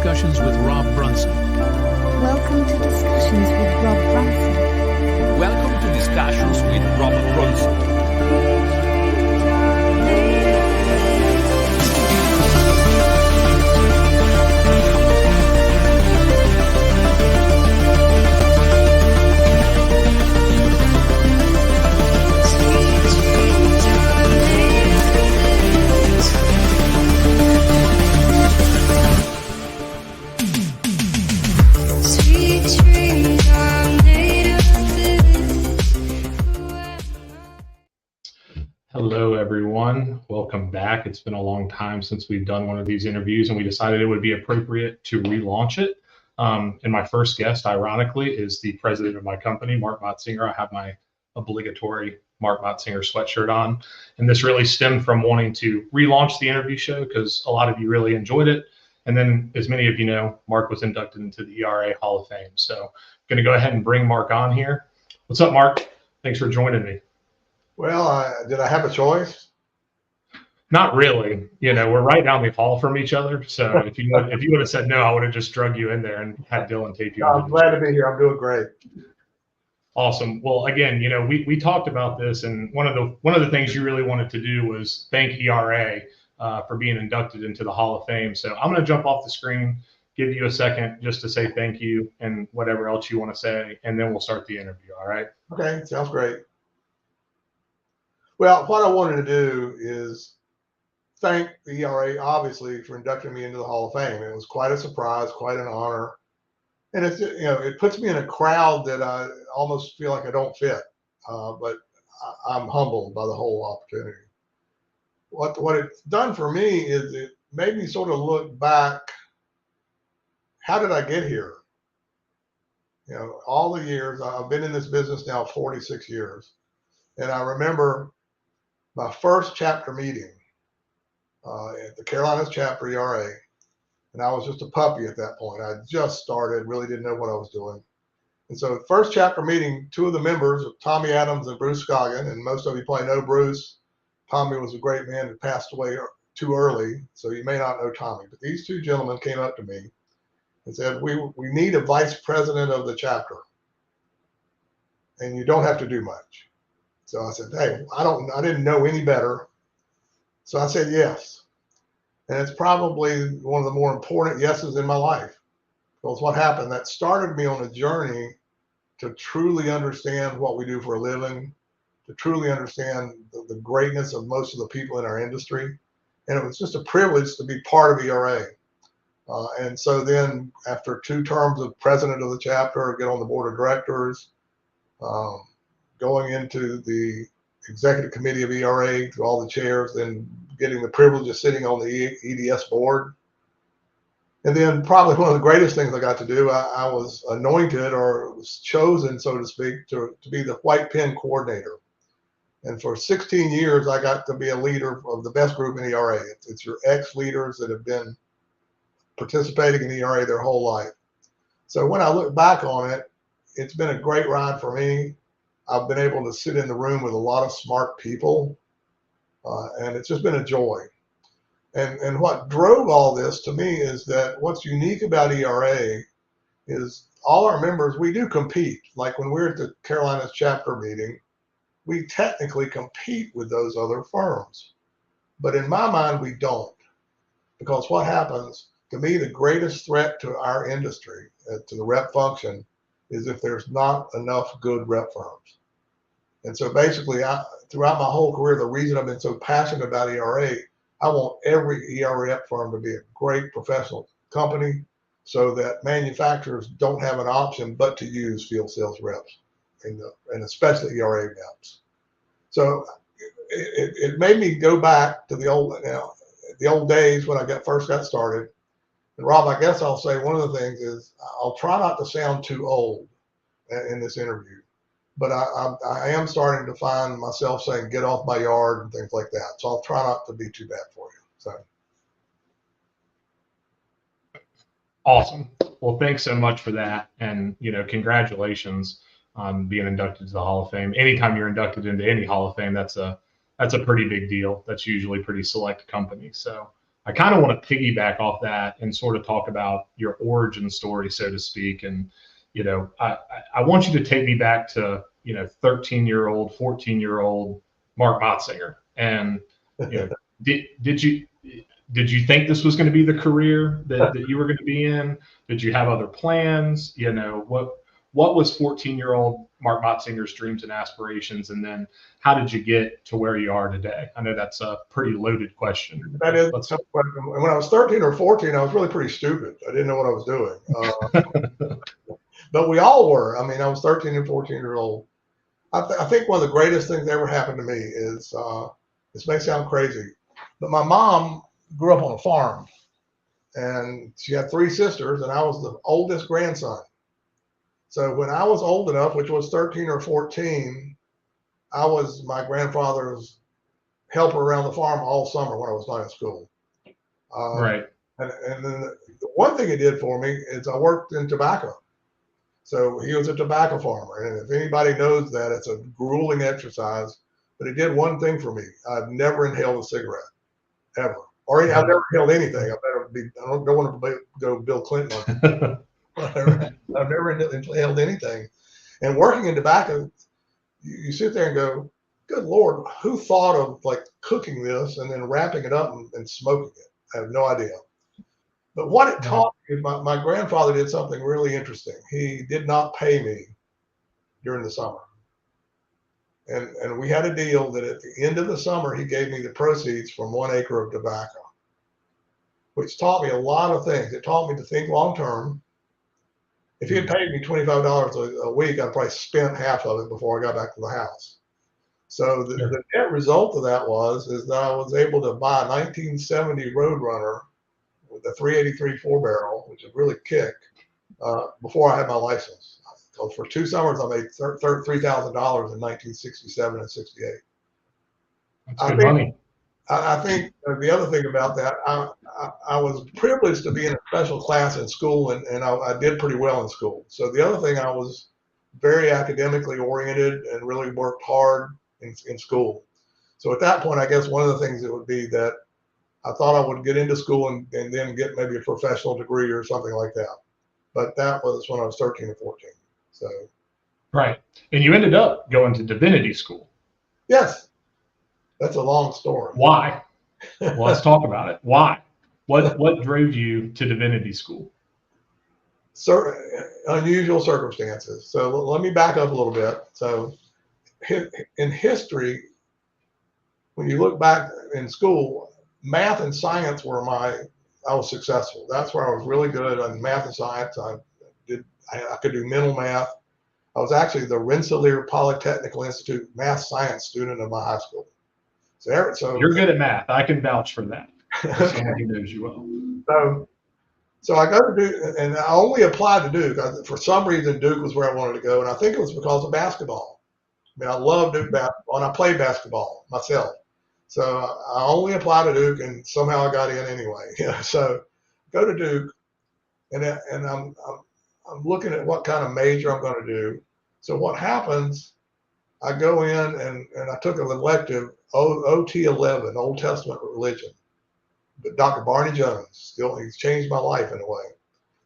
Discussions with Rob Brunson. Welcome to Discussions with Rob Brunson. Welcome to Discussions with Rob Brunson. Hello, everyone. Welcome back. It's been a long time since we've done one of these interviews, and we decided it would be appropriate to relaunch it. And my first guest, ironically, is the president of my company, Mark Motsinger. I have my obligatory Mark Motsinger sweatshirt on. And this really stemmed from wanting to relaunch the interview show because a lot of you really enjoyed it. And then, as many of you know, Mark was inducted into the ERA Hall of Fame. So I'm going to go ahead and bring Mark on here. What's up, Mark? Thanks for joining me. Well, did I have a choice? Not really. You know, we're right down the hall from each other. So if you would have said no, I would have just drug you in there and had Dylan tape you. I'm glad to be here. I'm doing great. Awesome. Well, again, you know, we talked about this, and one of the things you really wanted to do was thank ERA for being inducted into the Hall of Fame. So I'm going to jump off the screen, give you a second just to say thank you and whatever else you want to say, and then we'll start the interview. All right? Okay, sounds great. Well, what I wanted to do is thank the ERA, obviously, for inducting me into the Hall of Fame. It was quite a surprise, quite an honor. And it's, you know, it puts me in a crowd that I almost feel like I don't fit, but I'm humbled by the whole opportunity. What it's done for me is it made me sort of look back. How did I get here? You know, all the years, I've been in this business now 46 years. And I remember my first chapter meeting at the Carolinas chapter ERA, and I was just a puppy at that point. I just started, really didn't know what I was doing. And so the first chapter meeting, two of the members, Tommy Adams and Bruce Scoggin, and most of you probably know Bruce. Tommy was a great man who passed away too early, so you may not know Tommy. But these two gentlemen came up to me and said, we need a vice president of the chapter, and you don't have to do much. So I said, hey, I didn't know any better. So I said yes. And it's probably one of the more important yeses in my life. Because what happened, that started me on a journey to truly understand what we do for a living, to truly understand the greatness of most of the people in our industry. And it was just a privilege to be part of ERA. And so then after 2 terms of president of the chapter, get on the board of directors, going into the executive committee of ERA, to all the chairs, then getting the privilege of sitting on the EDS board. And then probably one of the greatest things I got to do, I was anointed or was chosen, so to speak, to be the white pen coordinator. And for 16 years, I got to be a leader of the best group in ERA. It's your ex-leaders that have been participating in ERA their whole life. So when I look back on it, it's been a great ride for me. I've been able to sit in the room with a lot of smart people, and it's just been a joy. And what drove all this to me is that what's unique about ERA is all our members, we do compete. Like when we're at the Carolinas chapter meeting, we technically compete with those other firms. But in my mind, we don't. Because what happens, to me, the greatest threat to our industry, to the rep function, is if there's not enough good rep firms. And so basically, throughout my whole career, the reason I've been so passionate about ERA, I want every ERA rep firm to be a great professional company so that manufacturers don't have an option but to use field sales reps, and especially ERA reps. So it made me go back to the old days when I first got started. And Rob, I guess I'll say one of the things is I'll try not to sound too old in this interview, but I am starting to find myself saying, get off my yard and things like that. So I'll try not to be too bad for you. So. Awesome. Well, thanks so much for that. And, you know, congratulations on being inducted to the Hall of Fame. Anytime you're inducted into any Hall of Fame, that's a pretty big deal. That's usually pretty select company. So I kind of want to piggyback off that and sort of talk about your origin story, so to speak. And, I want you to take me back to, 13-year-old, 14-year-old Mark Motsinger. And, did you think this was going to be the career that you were going to be in? Did you have other plans? What was 14-year-old Mark Motsinger's dreams and aspirations? And then how did you get to where you are today? I know that's a pretty loaded question. That is a tough question. When I was 13 or 14, I was really pretty stupid. I didn't know what I was doing. But we all were. I mean, I was 13 and 14-year-old. I think one of the greatest things that ever happened to me is, this may sound crazy, but my mom grew up on a farm, and she had 3 sisters, and I was the oldest grandson. So when I was old enough, which was 13 or 14, I was my grandfather's helper around the farm all summer when I was not in school. Right. And then the one thing it did for me is I worked in tobacco. So he was a tobacco farmer. And if anybody knows that, it's a grueling exercise. But it did one thing for me. I've never inhaled a cigarette, ever. Or I've never inhaled anything. I don't want to go Bill Clinton on I've never inhaled anything. And working in tobacco, you sit there and go, good Lord, who thought of like cooking this and then wrapping it up and smoking it? I have no idea. But what it taught me is my grandfather did something really interesting. He did not pay me during the summer. And we had a deal that at the end of the summer, he gave me the proceeds from 1 acre of tobacco, which taught me a lot of things. It taught me to think long term. If he had paid me $25 a week, I'd probably spent half of it before I got back to the house. So the net result of that is that I was able to buy a 1970 Roadrunner with a 383 4-barrel, which is really kick, before I had my license. So for 2 summers, I made $3,000 in 1967 and 68. That's good money. I think the other thing about that, I was privileged to be in a special class in school, and I did pretty well in school. So the other thing, I was very academically oriented and really worked hard in school. So at that point, I guess one of the things it would be that I thought I would get into school and then get maybe a professional degree or something like that. But that was when I was 13 or 14. So. Right. And you ended up going to divinity school. Yes. That's a long story. Why? Well, let's talk about it. Why? What drove you to divinity school? Unusual circumstances. So let me back up a little bit. So in history, when you look back in school, math and science I was successful. That's where I was really good on math and science. I could do mental math. I was actually the Rensselaer Polytechnical Institute math science student of my high school. So you're good at math. I can vouch for that. Someone who knows you well. So I go to Duke, and I only applied to Duke. For some reason, Duke was where I wanted to go, and I think it was because of basketball. I mean, I love Duke basketball, and I played basketball myself. So I only applied to Duke, and somehow I got in anyway. So go to Duke, and I'm looking at what kind of major I'm going to do. So what happens? I go in and I took an elective, OT 11, Old Testament religion. But Dr. Barney Jones, he's changed my life in a way.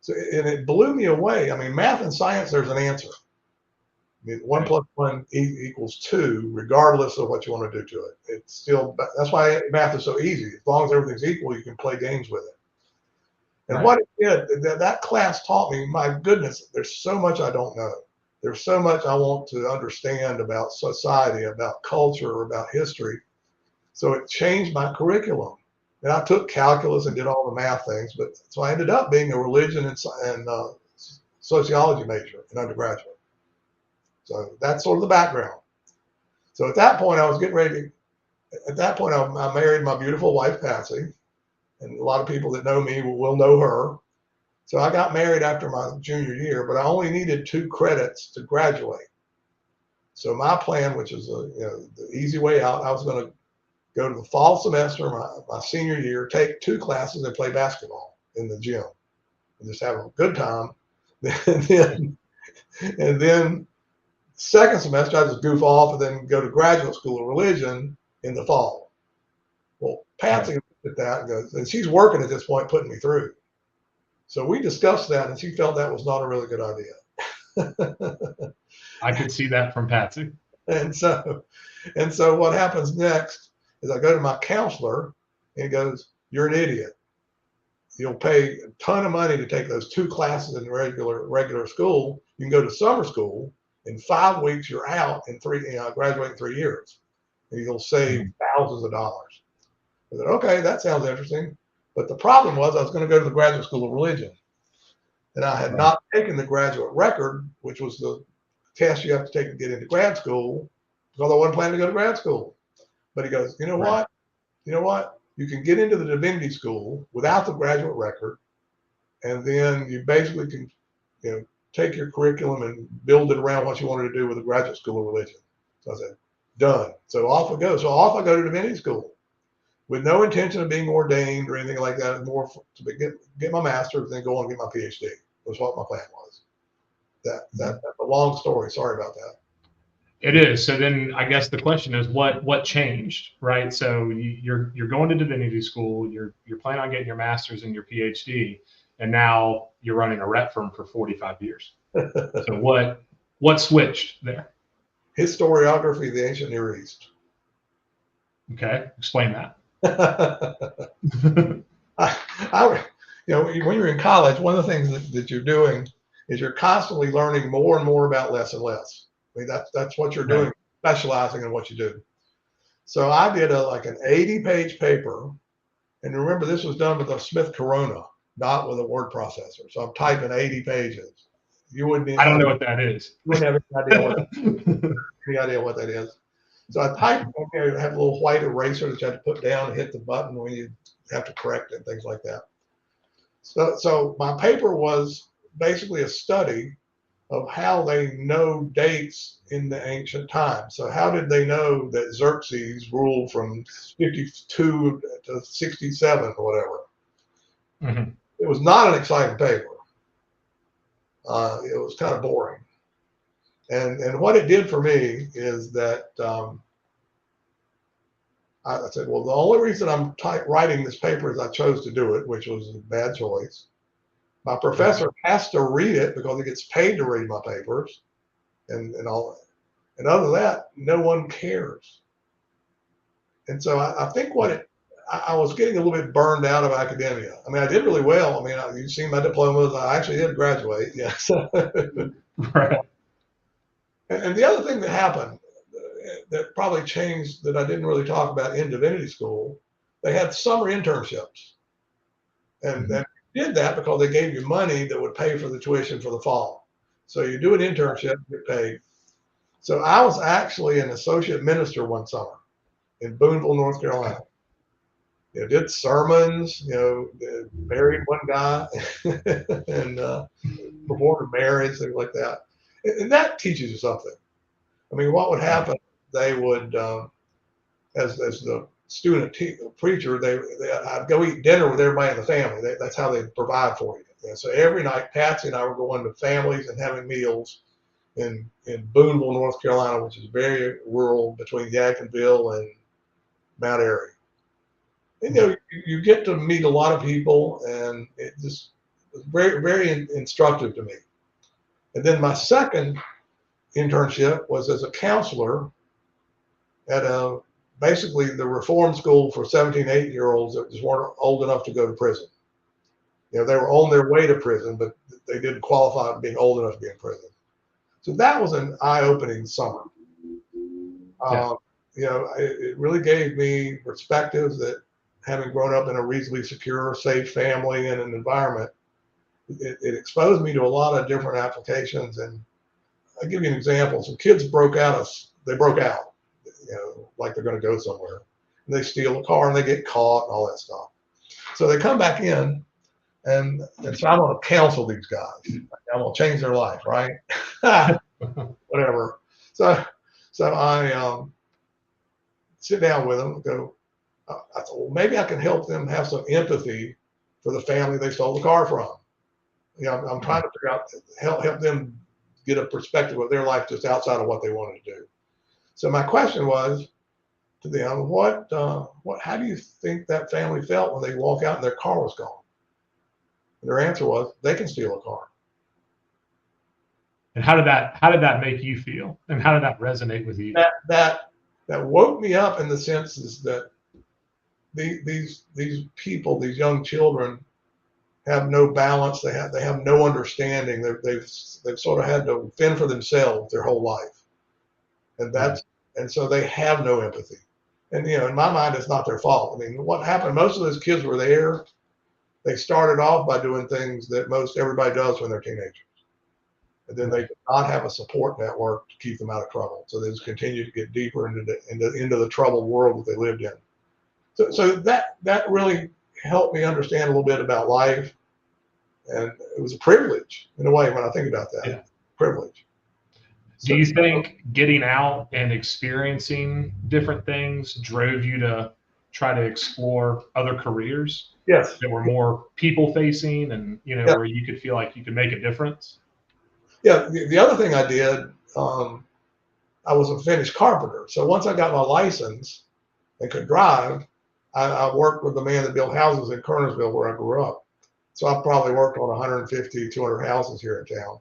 So, and it blew me away. I mean, math and science, there's an answer. I mean, 1 + 1 equals 2, regardless of what you want to do to it. It's still, that's why math is so easy. As long as everything's equal, you can play games with it. And what it did, that class taught me, my goodness, there's so much I don't know. There's so much I want to understand about society, about culture, about history. So it changed my curriculum. And I took calculus and did all the math things, but so I ended up being a religion and sociology major in undergraduate. So that's sort of the background. So at that point, I was getting ready. At that point, I married my beautiful wife, Patsy, and a lot of people that know me will know her. So I got married after my junior year, but I only needed 2 credits to graduate. So my plan, which is the easy way out, I was going to go to the fall semester, my senior year, take 2 classes and play basketball in the gym and just have a good time. and then second semester, I just goof off and then go to graduate school of religion in the fall. Well, Patsy at that and goes, and she's working at this point, putting me through. So we discussed that, and she felt that was not a really good idea. I could see that from Patsy. And so what happens next is I go to my counselor, and he goes, "You're an idiot. You'll pay a ton of money to take those 2 classes in regular school. You can go to summer school. In 5 weeks, you're out, and graduate in 3 years, and you'll save thousands of dollars." I said, "Okay, that sounds interesting." But the problem was I was going to go to the Graduate School of Religion, and I had not taken the graduate record, which was the test you have to take to get into grad school, because I wasn't planning to go to grad school. But he goes, "You know what? You can get into the divinity school without the graduate record, and then you basically can, take your curriculum and build it around what you wanted to do with the Graduate School of Religion." So I said, done. So off I go. So off I go to divinity school with no intention of being ordained or anything like that. More to get my master's and then go on and get my PhD was what my plan was. That's a long story. Sorry about that. It is. So then I guess the question is what changed, right? So you're going to divinity school, you're planning on getting your master's and your PhD, and now you're running a rep firm for 45 years. So what switched there? Historiography of the ancient Near East. Okay, explain that. When you're in college, one of the things that you're doing is you're constantly learning more and more about less and less. I mean, that's what you're doing, specializing in what you do. So I did an 80-page paper, and remember this was done with a Smith Corona, not with a word processor. So I'm typing 80 pages. You wouldn't. I don't know what that is. You wouldn't have any idea what that is. So I typed. I have a little white eraser that you have to put down and hit the button when you have to correct it and things like that. So my paper was basically a study of how they know dates in the ancient times. So how did they know that Xerxes ruled from 52 to 67 or whatever? Mm-hmm. It was not an exciting paper. It was kind of boring. And what it did for me is that I said, well, the only reason I'm writing this paper is I chose to do it, which was a bad choice. My professor has to read it because he gets paid to read my papers and all that. And other than that, no one cares. And so I think I was getting a little bit burned out of academia. I mean, I did really well. I mean, you've seen my diplomas. I actually did graduate. Yes. Right. And the other thing that happened that probably changed that I didn't really talk about in divinity school, they had summer internships. And they did that because they gave you money that would pay for the tuition for the fall. So you do an internship, you get paid. So I was actually an associate minister one summer in Boonville, North Carolina. Did sermons, married one guy and performed a marriage, things like that. And that teaches you something. I mean, what would happen? They would, as the student preacher, I'd go eat dinner with everybody in the family. That's how they provide for you. And so every night, Patsy and I were going to families and having meals in Boonville, North Carolina, which is very rural between Yadkinville and Mount Airy. And you get to meet a lot of people, and it just was very, very instructive to me. And then my second internship was as a counselor at basically the reform school for 17, 18-year-olds that just weren't old enough to go to prison. They were on their way to prison, but they didn't qualify for being old enough to be in prison. So that was an eye-opening summer. It really gave me perspectives that, having grown up in a reasonably secure, safe family and an environment, it exposed me to a lot of different applications. And I'll give you an example. Some kids broke out, like they're going to go somewhere. And they steal a car and they get caught and all that stuff. So they come back in, and so I'm going to counsel these guys. I'm going to change their life, right? Whatever. So I sit down with them and go, I thought, well, maybe I can help them have some empathy for the family they stole the car from. I'm trying to figure out, help them get a perspective of their life just outside of what they wanted to do. So my question was, to them, how do you think that family felt when they walk out and their car was gone? And their answer was, they can steal a car. And how did that make you feel? And how did that resonate with you? That woke me up in the sense is that these people, these young children, have no balance. They have no understanding. They've sort of had to fend for themselves their whole life, and so they have no empathy. And in my mind, it's not their fault. I mean, what happened? Most of those kids were there. They started off by doing things that most everybody does when they're teenagers, and then they did not have a support network to keep them out of trouble. So they just continued to get deeper into the troubled world that they lived in. So that really helped me understand a little bit about life. And it was a privilege in a way when I think about that. Yeah. Privilege. Do you think getting out and experiencing different things drove you to try to explore other careers? Yes. That were more people facing and, where you could feel like you could make a difference? Yeah. The other thing I did, I was a finished carpenter. So once I got my license and could drive, I worked with the man that built houses in Kernersville where I grew up. So I probably worked on 150, 200 houses here in town.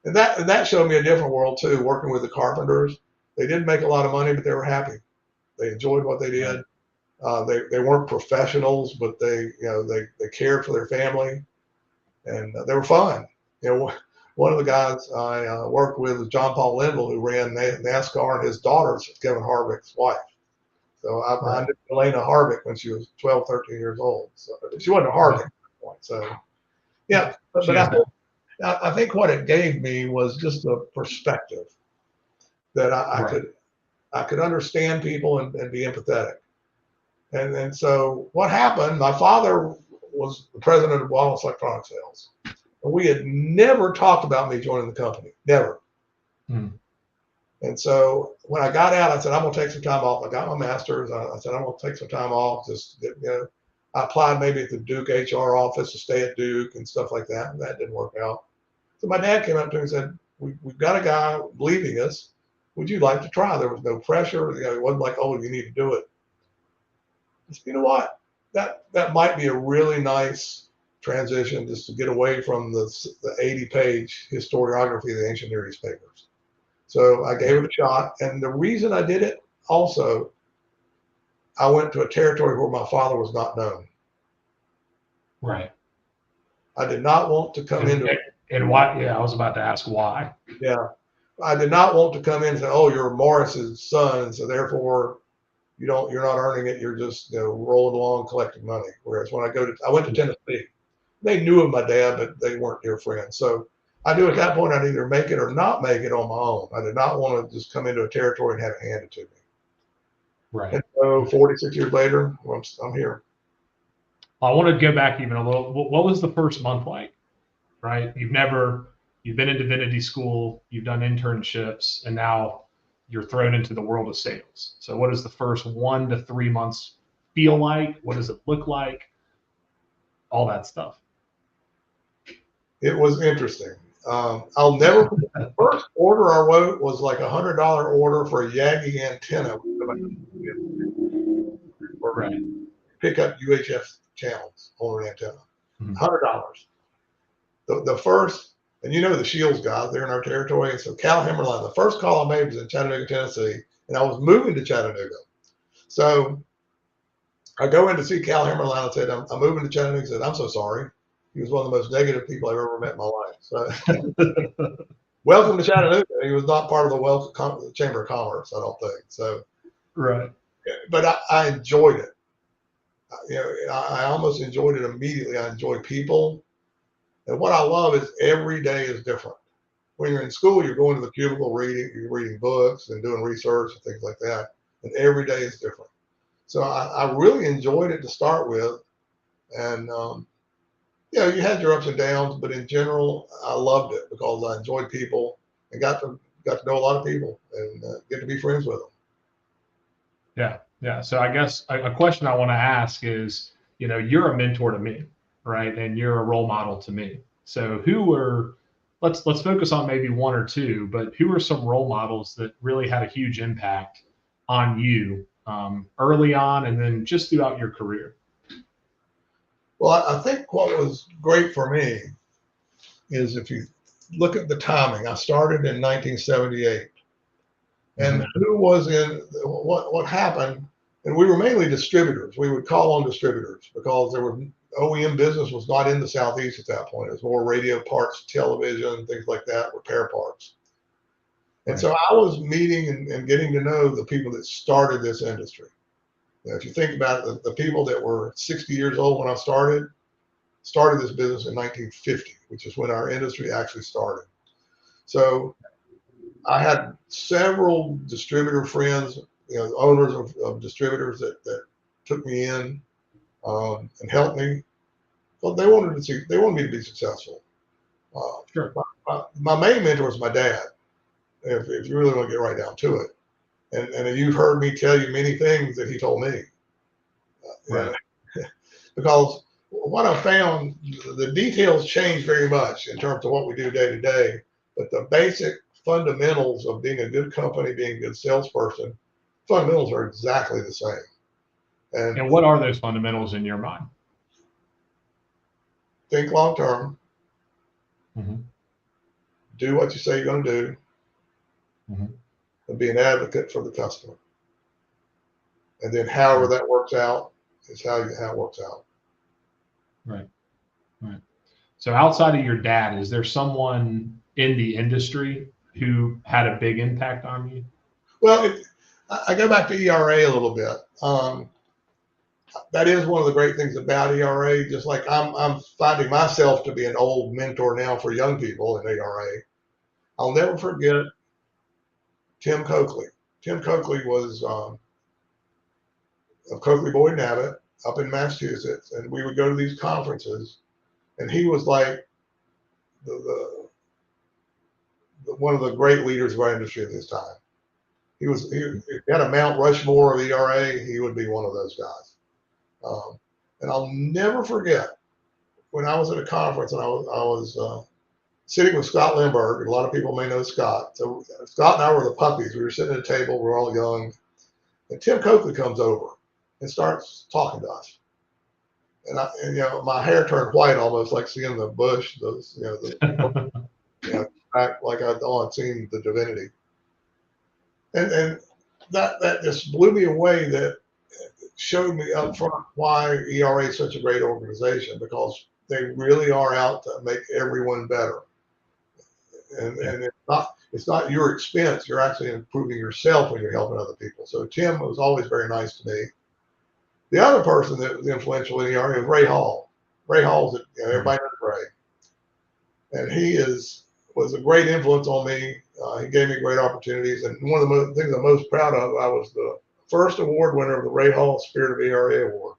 And that showed me a different world too, working with the carpenters. They didn't make a lot of money, but they were happy. They enjoyed what they did. They weren't professionals, but they cared for their family, and they were fun. One of the guys I worked with was John Paul Linville, who ran NASCAR, and his daughter's Kevin Harvick's wife. So I knew Elena Harvick when she was 12, 13 years old. So she wasn't a Harvick. So, yeah, but I think what it gave me was just a perspective that I could understand people and be empathetic. And so what happened, my father was the president of Wallace Electronic Sales. And we had never talked about me joining the company, never. And so when I got out, I said, I'm going to take some time off. I got my master's. I said, I'm going to take some time off, I applied maybe at the Duke HR office to stay at Duke and stuff like that, and that didn't work out. So my dad came up to me and said, we've got a guy leaving us. Would you like to try? There was no pressure. It wasn't like, oh, you need to do it. I said, you know what? That might be a really nice transition just to get away from the 80-page historiography of the ancient Near East papers. So I gave it a shot. And the reason I did it also, I went to a territory where my father was not known. Right. I did not want to come into it. And why? Yeah, I was about to ask why. Yeah. I did not want to come in and say, oh, you're Morris's son, and so therefore you're not earning it. You're just rolling along collecting money. Whereas when I went to Tennessee, they knew of my dad, but they weren't dear friends. So I knew at that point I'd either make it or not make it on my own. I did not want to just come into a territory and have it handed to me. Right. And so 46 years later, I'm here. I want to go back even a little. What was the first month like? Right. You've been in divinity school, you've done internships, and now you're thrown into the world of sales. So what does the first 1 to 3 months feel like? What does it look like? All that stuff. It was interesting. I'll never forget the first order I wrote was like $100 order for a Yagi antenna. Right. Pick up UHF channels on an antenna. $100. The first, and the Shields guys, they're in our territory. And so Cal Hammerline, the first call I made was in Chattanooga, Tennessee, and I was moving to Chattanooga. So I go in to see Cal Hammerline. I said, I'm moving to Chattanooga. He said, I'm so sorry. He was one of the most negative people I've ever met in my life. So welcome to Chattanooga. He was not part of the Chamber of Commerce, I don't think. So, right. But I enjoyed it. I almost enjoyed it immediately. I enjoy people. And what I love is every day is different. When you're in school, you're going to the cubicle you're reading books and doing research and things like that. And every day is different. So I really enjoyed it to start with. And, you had your ups and downs, but in general, I loved it because I enjoyed people and got to know a lot of people and get to be friends with them. Yeah. Yeah. So I guess a question I want to ask is, you're a mentor to me, right? And you're a role model to me. So let's focus on maybe 1 or 2, but who are some role models that really had a huge impact on you early on and then just throughout your career? Well, I think what was great for me is if you look at the timing, I started in 1978. And who was in what happened? And we were mainly distributors. We would call on distributors because there were OEM business was not in the Southeast at that point. It was more radio parts, television, things like that, repair parts. And so I was meeting and getting to know the people that started this industry. If you think about it, the people that were 60 years old when I started this business in 1950, which is when our industry actually started. So I had several distributor friends, owners of distributors that took me in and helped me. Well, they wanted me to be successful. Sure. My main mentor was my dad, if you really want to get right down to it. And you've heard me tell you many things that he told me. Right. Because what I found, the details change very much in terms of what we do day to day, but the basic fundamentals of being a good company, being a good salesperson, fundamentals are exactly the same. And what are those fundamentals in your mind? Think long term. Mm-hmm. Do what you say you're going to do. Mm-hmm. And be an advocate for the customer. And then however that works out is how it works out. Right. Right. So outside of your dad, is there someone in the industry who had a big impact on you? Well, I go back to ERA a little bit. That is one of the great things about ERA. Just like I'm finding myself to be an old mentor now for young people in ERA. I'll never forget Tim Coakley. Tim Coakley was of Coakley Boyd and Abbott up in Massachusetts, and we would go to these conferences, and he was like the one of the great leaders of our industry at this time. He had a Mount Rushmore of ERA. He would be one of those guys. And I'll never forget when I was at a conference and I was sitting with Scott Lindbergh, and a lot of people may know Scott. So Scott and I were the puppies. We were sitting at a table. We were all young. And Tim Coakley comes over and starts talking to us. And my hair turned white almost like seeing the bush, back like I thought I'd seen the divinity. And that just blew me away. That showed me up front why ERA is such a great organization, because they really are out to make everyone better. And it's not your expense. You're actually improving yourself when you're helping other people. So Tim was always very nice to me. The other person that was influential in ERA was Ray Hall. Ray Hall's, everybody knows Ray. And he was a great influence on me. He gave me great opportunities. And one of the things I'm most proud of, I was the first award winner of the Ray Hall Spirit of ERA Award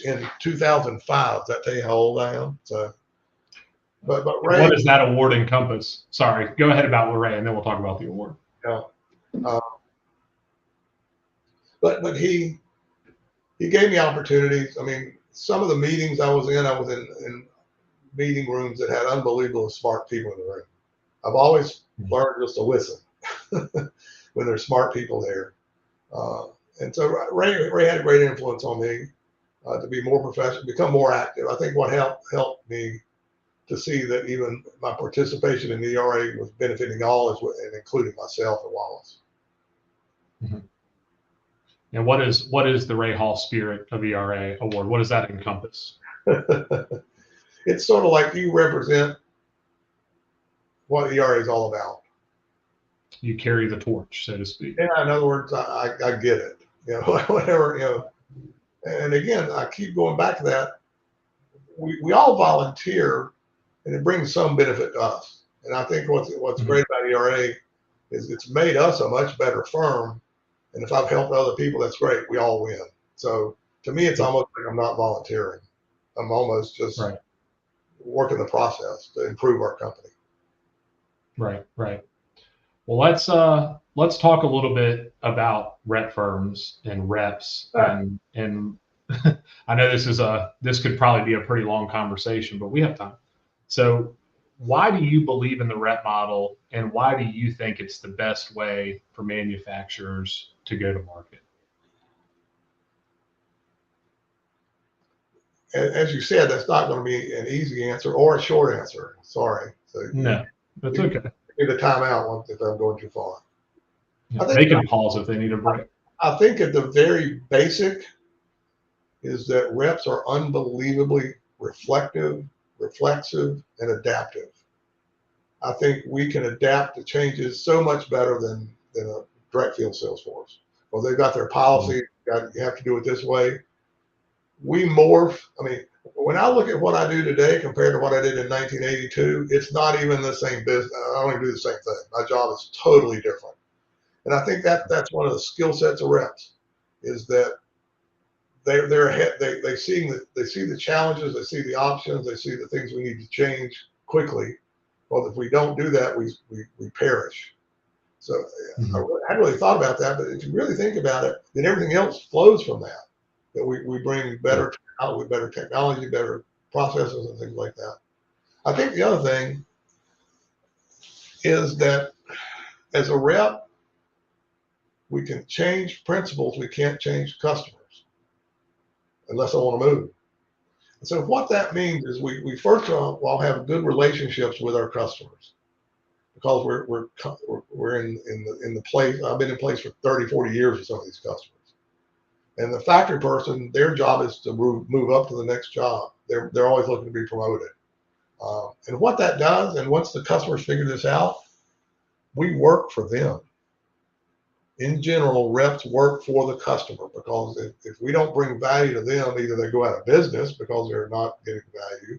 in 2005. Does that tell you how old I am? So, but Ray, what does that award encompass? Sorry, go ahead about Ray, and then we'll talk about the award. Yeah. But he gave me opportunities. I mean, some of the meetings I was in meeting rooms that had unbelievably smart people in the room. I've always learned just to listen when there's smart people there. And so Ray had a great influence on me to be more professional, become more active. I think what helped me to see that even my participation in the ERA was benefiting all, and including myself at Wallace. Mm-hmm. And what is the Ray Hall Spirit of ERA Award? What does that encompass? It's sort of like you represent what ERA is all about. You carry the torch, so to speak. Yeah, in other words, I get it. Whatever, And again, I keep going back to that. We all volunteer, and it brings some benefit to us. And I think what's great about ERA is it's made us a much better firm. And if I've helped other people, that's great. We all win. So to me, it's almost like I'm not volunteering. I'm almost just working the process to improve our company. Right. Well, let's talk a little bit about rep firms and reps, and I know this could probably be a pretty long conversation, but we have time. So why do you believe in the rep model, and why do you think it's the best way for manufacturers to go to market? as you said, that's not going to be an easy answer or a short answer. Sorry. So No, that's you okay. need a timeout if I'm going too far. Yeah, I think they can pause if they need a break. I think at the very basic is that reps are unbelievably reflective, reflexive, and adaptive. I think we can adapt to changes so much better than a direct field sales force. Well, they've got their policy. You have to do it this way. We morph. I mean, when I look at what I do today compared to what I did in 1982, it's not even the same business. I don't even do the same thing. My job is totally different. And I think that's one of the skill sets of reps is that they're ahead. They see the challenges, they see the options, they see the things we need to change quickly. Well, if we don't do that, we perish. So I hadn't really thought about that, but if you really think about it, then everything else flows from that. That we bring better out with better technology, better processes, and things like that. I think the other thing is that as a rep, we can change principles. We can't change customers unless I want to move. And so what that means is we first of all have good relationships with our customers because we're in the place. I've been in place for 30, 40 years with some of these customers. And the factory person, their job is to move up to the next job. They're always looking to be promoted. And what that does, and once the customers figure this out, we work for them. In general, reps work for the customer because if we don't bring value to them, either they go out of business because they're not getting value,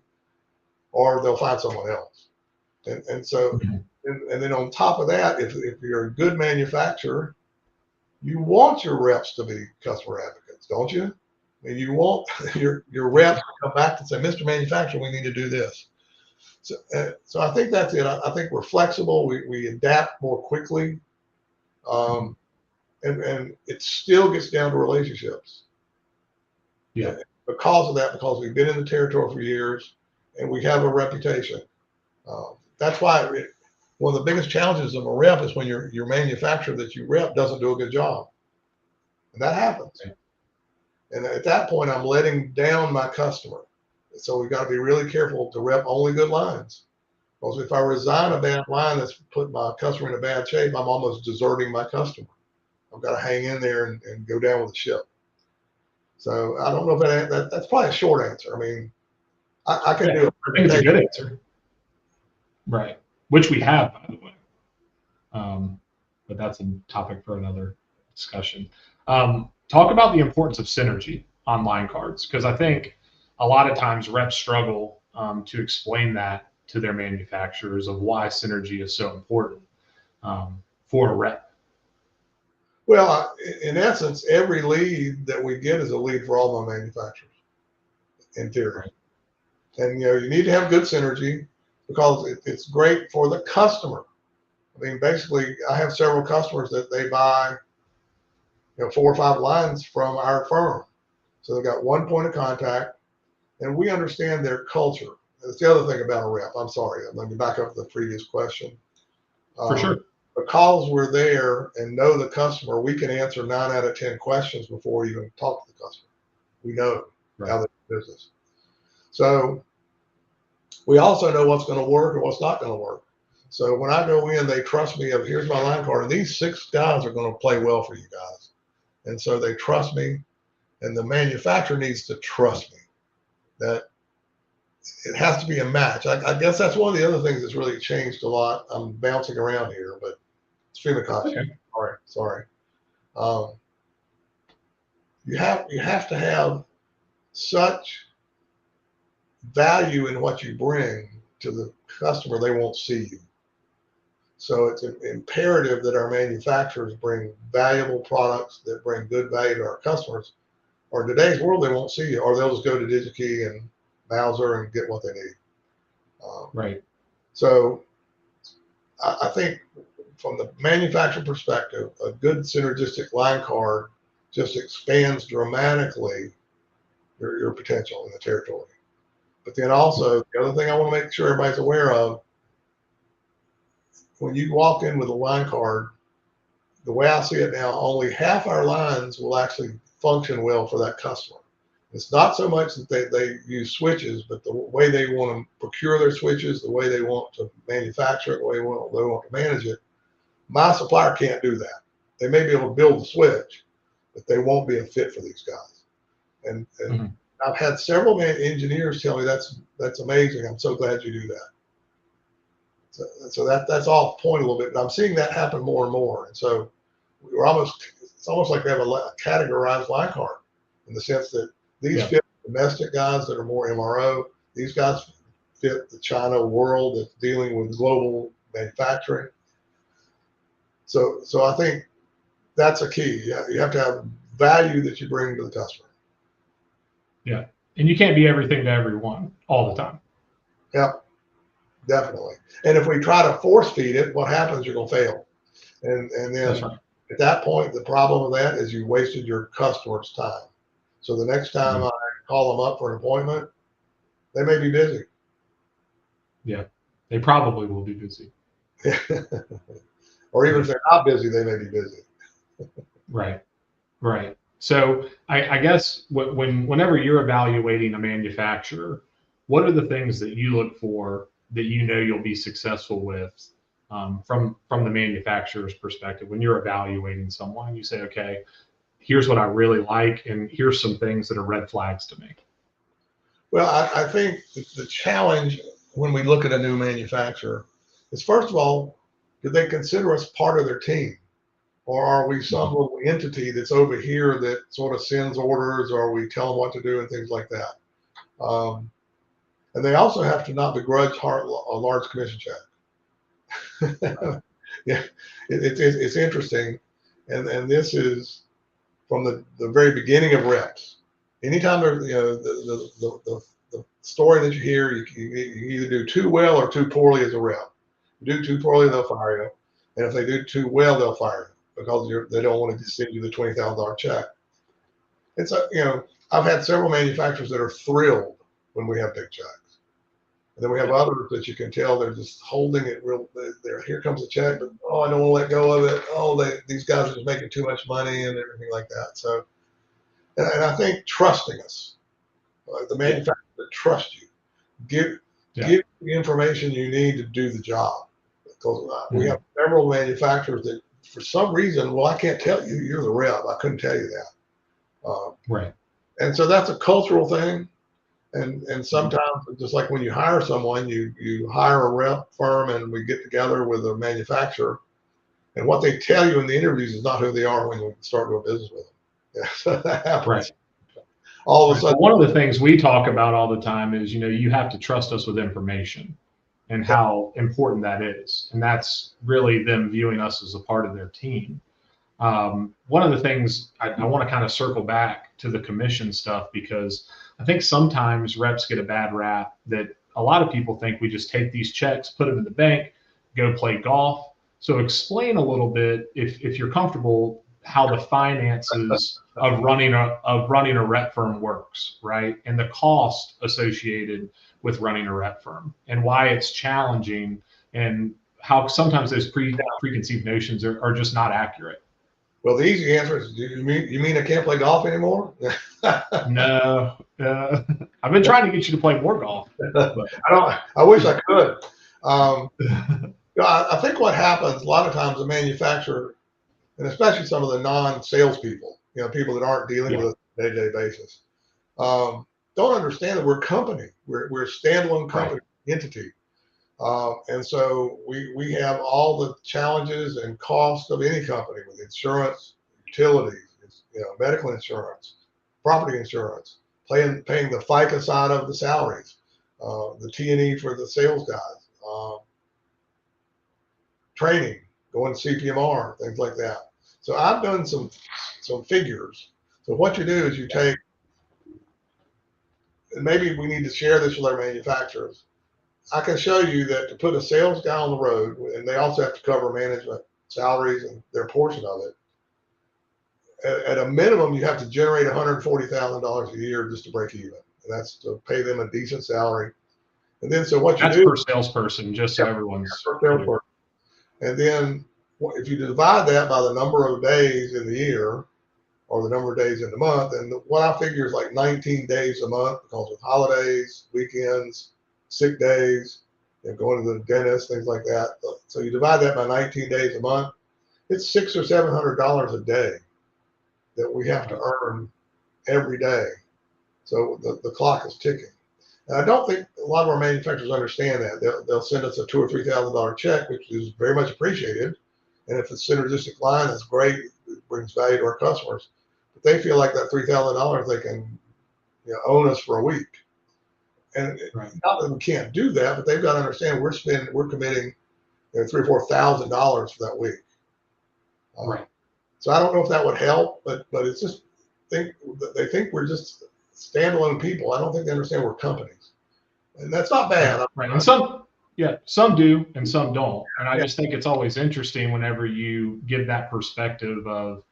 or they'll find someone else. And so, and then on top of that, if you're a good manufacturer, you want your reps to be customer advocates, don't you? I mean, you want your reps to come back and say, Mr. Manufacturer, we need to do this. So I think that's it. I think we're flexible. We adapt more quickly. And it still gets down to relationships. Yeah. Because of that, because we've been in the territory for years and we have a reputation. That's why one of the biggest challenges of a rep is when your manufacturer that you rep doesn't do a good job. And that happens. Okay. And at that point, I'm letting down my customer. So we've got to be really careful to rep only good lines. Because if I resign a bad line that's put my customer in a bad shape, I'm almost deserting my customer. I've got to hang in there and go down with the ship. So I don't know if that's probably a short answer. I mean, I can do it. I think it's a good answer. Right. Which we have, by the way. But that's a topic for another discussion. Talk about the importance of synergy on line cards, because I think a lot of times reps struggle to explain that to their manufacturers of why synergy is so important for a rep. Well, in essence, every lead that we get is a lead for all my manufacturers, in theory. And you need to have good synergy because it's great for the customer. I mean, basically, I have several customers that they buy 4 or 5 lines from our firm. So they've got one point of contact, and we understand their culture. That's the other thing about a rep. I'm sorry. I'm going to back up to the previous question. For sure. Because we're there and know the customer, we can answer 9 out of 10 questions before we even talk to the customer. We know how they do business. So we also know what's going to work and what's not going to work. So when I go in, they trust me of here's my line card, and these 6 guys are going to play well for you guys. And so they trust me, and the manufacturer needs to trust me that it has to be a match. I guess that's one of the other things that's really changed a lot. I'm bouncing around here, but stream of consciousness. Okay. Sorry. You have to have such value in what you bring to the customer, they won't see you. So it's imperative that our manufacturers bring valuable products that bring good value to our customers. Or in today's world, they won't see you, or they'll just go to DigiKey and Mauser and get what they need. Right. So I think from the manufacturer perspective, a good synergistic line card just expands dramatically your potential in the territory. But then also, the other thing I want to make sure everybody's aware of, when you walk in with a line card, the way I see it now, only half our lines will actually function well for that customer. It's not so much that they use switches, but the way they want to procure their switches, the way they want to manufacture it, the way they want to manage it. My supplier can't do that. They may be able to build the switch, but they won't be a fit for these guys. And I've had several engineers tell me that's amazing. I'm so glad you do that. So that's off point a little bit, but I'm seeing that happen more and more. And so it's almost like we have a categorized line card in the sense that these fit domestic guys that are more MRO. These guys fit the China world that's dealing with global manufacturing. So I think that's a key. You have to have value that you bring to the customer. Yeah. And you can't be everything to everyone all the time. Yeah, definitely. And if we try to force feed it, what happens? You're going to fail. And then That's right. At that point, the problem with that is you wasted your customer's time. So the next time I call them up for an appointment, they may be busy. Yeah. They probably will be busy. Or even if they're not busy, they may be busy. Right. Right. So I guess whenever you're evaluating a manufacturer, what are the things that you look for that you know you'll be successful with from the manufacturer's perspective? When you're evaluating someone, you say, okay, here's what I really like, and here's some things that are red flags to me. Well, I think the challenge when we look at a new manufacturer is, first of all, do they consider us part of their team? Or are we some little entity that's over here that sort of sends orders, or we tell them what to do and things like that? And they also have to not begrudge a large commission check. Yeah, it's interesting. And this is from the very beginning of reps. Anytime there's, the story that you hear, you either do too well or too poorly as a rep. You do too poorly, they'll fire you. And if they do too well, they'll fire you because they don't want to send you the $20,000 check. It's I've had several manufacturers that are thrilled when we have big checks. And then we have others that you can tell they're just holding it real. Here comes a check, but I don't want to let go of it. These guys are just making too much money and everything like that. So, and I think trusting us, the manufacturer that trusts you, give you the information you need to do the job. Because we have several manufacturers that, for some reason, I can't tell you. You're the rep. I couldn't tell you that. Right. And so that's a cultural thing. And sometimes, just like when you hire someone, you hire a rep firm and we get together with a manufacturer, and what they tell you in the interviews is not who they are when you start doing business with them. Yeah, so that happens. Right. All of a sudden, one of the things we talk about all the time is, you have to trust us with information and how important that is. And that's really them viewing us as a part of their team. One of the things I want to kind of circle back to the commission stuff, because I think sometimes reps get a bad rap that a lot of people think we just take these checks, put them in the bank, go play golf. So explain a little bit, if you're comfortable, how the finances of running a rep firm works, right? And the cost associated with running a rep firm and why it's challenging, and how sometimes those preconceived notions are just not accurate. Well, the easy answer is, you mean I can't play golf anymore? No, I've been trying to get you to play more golf. But. I wish I could. I think what happens a lot of times, the manufacturer, and especially some of the non-salespeople, people that aren't dealing with us on a day-to-day basis, don't understand that we're a company. We're a standalone company entity. And so we have all the challenges and costs of any company, with insurance, utilities, medical insurance, property insurance, paying the FICA side of the salaries, the T&E for the sales guys, training, going to CPMR, things like that. So I've done some figures. So what you do is you take, and maybe we need to share this with our manufacturers. I can show you that to put a sales guy on the road, and they also have to cover management salaries and their portion of it. At a minimum, you have to generate $140,000 a year just to break even. And that's to pay them a decent salary. And then, so what you do— That's per salesperson, just so everyone's per salesperson. And then if you divide that by the number of days in the year, or the number of days in the month. And what I figure is like 19 days a month, because with holidays, weekends, sick days, going to the dentist, things like that. So you divide that by 19 days a month, it's $600 or $700 a day that we have to earn every day. So the clock is ticking. And I don't think a lot of our manufacturers understand that. They'll send us a $2,000 or $3,000 check, which is very much appreciated. And if it's synergistic line, that's great. It brings value to our customers. But they feel like that $3,000 they can own us for a week. And not that we can't do that, but they've got to understand we're committing $3,000 or $4,000 for that week. Right. So I don't know if that would help, but it's just they think we're just standalone people. I don't think they understand we're companies, and that's not bad. Right. And some do and some don't. And I just think it's always interesting whenever you give that perspective of,